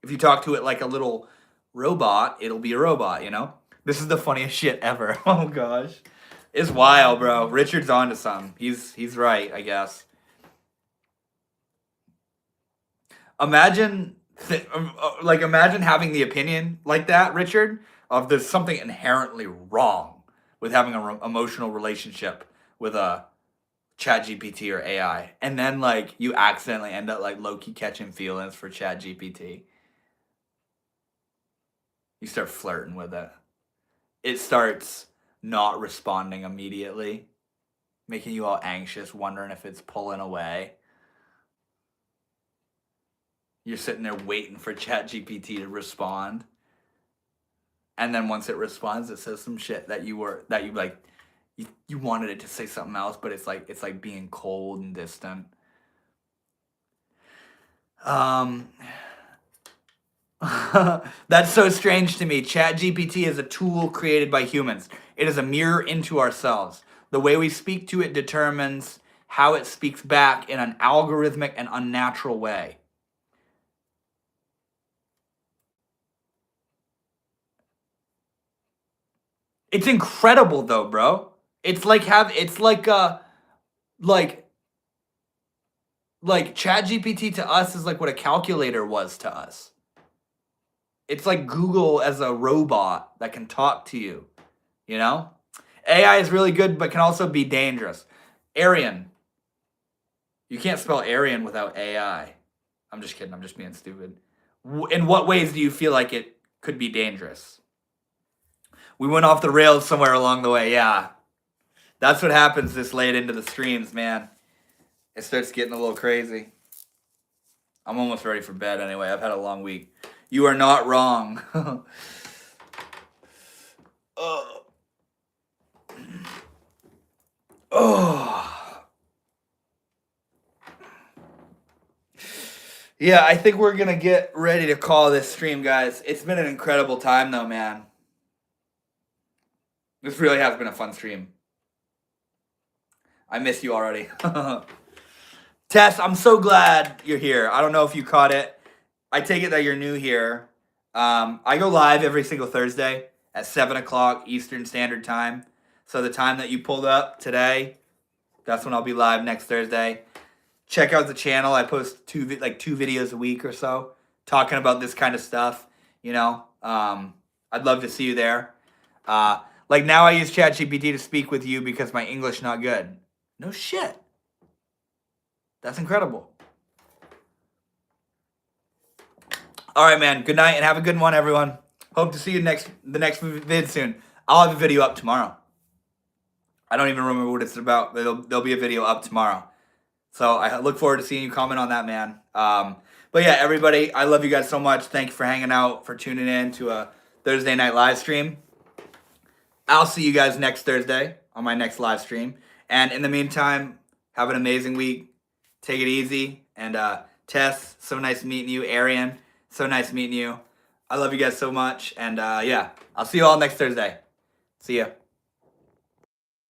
If you talk to it like a little robot, it'll be a robot. You know, this is the funniest shit ever. Oh gosh, it's wild, bro. Richard's onto something. He's right, I guess. Imagine imagine having the opinion like that, Richard, of there's something inherently wrong with having an emotional relationship with a ChatGPT or AI, and then like you accidentally end up like low-key catching feelings for ChatGPT. You start flirting with it. It starts not responding immediately, making you all anxious, wondering if it's pulling away. You're sitting there waiting for ChatGPT to respond. And then once it responds, it says some shit that you wanted it to say something else, but it's like being cold and distant. That's so strange to me. ChatGPT is a tool created by humans. It is a mirror into ourselves. The way we speak to it determines how it speaks back in an algorithmic and unnatural way. It's incredible though, bro. It's like ChatGPT to us is like what a calculator was to us. It's like Google as a robot that can talk to you, you know? AI is really good but can also be dangerous. Arian. You can't spell Arian without AI. I'm just kidding. I'm just being stupid. In what ways do you feel like it could be dangerous? We went off the rails somewhere along the way, yeah. That's what happens this late into the streams, man. It starts getting a little crazy. I'm almost ready for bed anyway. I've had a long week. You are not wrong. Oh. Yeah, I think we're going to get ready to call this stream, guys. It's been an incredible time, though, man. This really has been a fun stream. I miss you already. Tess, I'm so glad you're here. I don't know if you caught it. I take it that you're new here. I go live every single Thursday at 7 o'clock Eastern Standard Time. So the time that you pulled up today, that's when I'll be live next Thursday. Check out the channel. I post two videos a week or so talking about this kind of stuff. You know, I'd love to see you there. Like now I use ChatGPT to speak with you because my English not good. No shit. That's incredible. All right, man. Good night and have a good one, everyone. Hope to see you the next vid soon. I'll have a video up tomorrow. I don't even remember what it's about. There'll be a video up tomorrow. So I look forward to seeing you comment on that, man. But yeah, everybody, I love you guys so much. Thank you for hanging out, for tuning in to a Thursday night live stream. I'll see you guys next Thursday on my next live stream. And in the meantime, have an amazing week. Take it easy. And Tess, so nice meeting you. Arian, so nice meeting you. I love you guys so much. And yeah, I'll see you all next Thursday. See ya.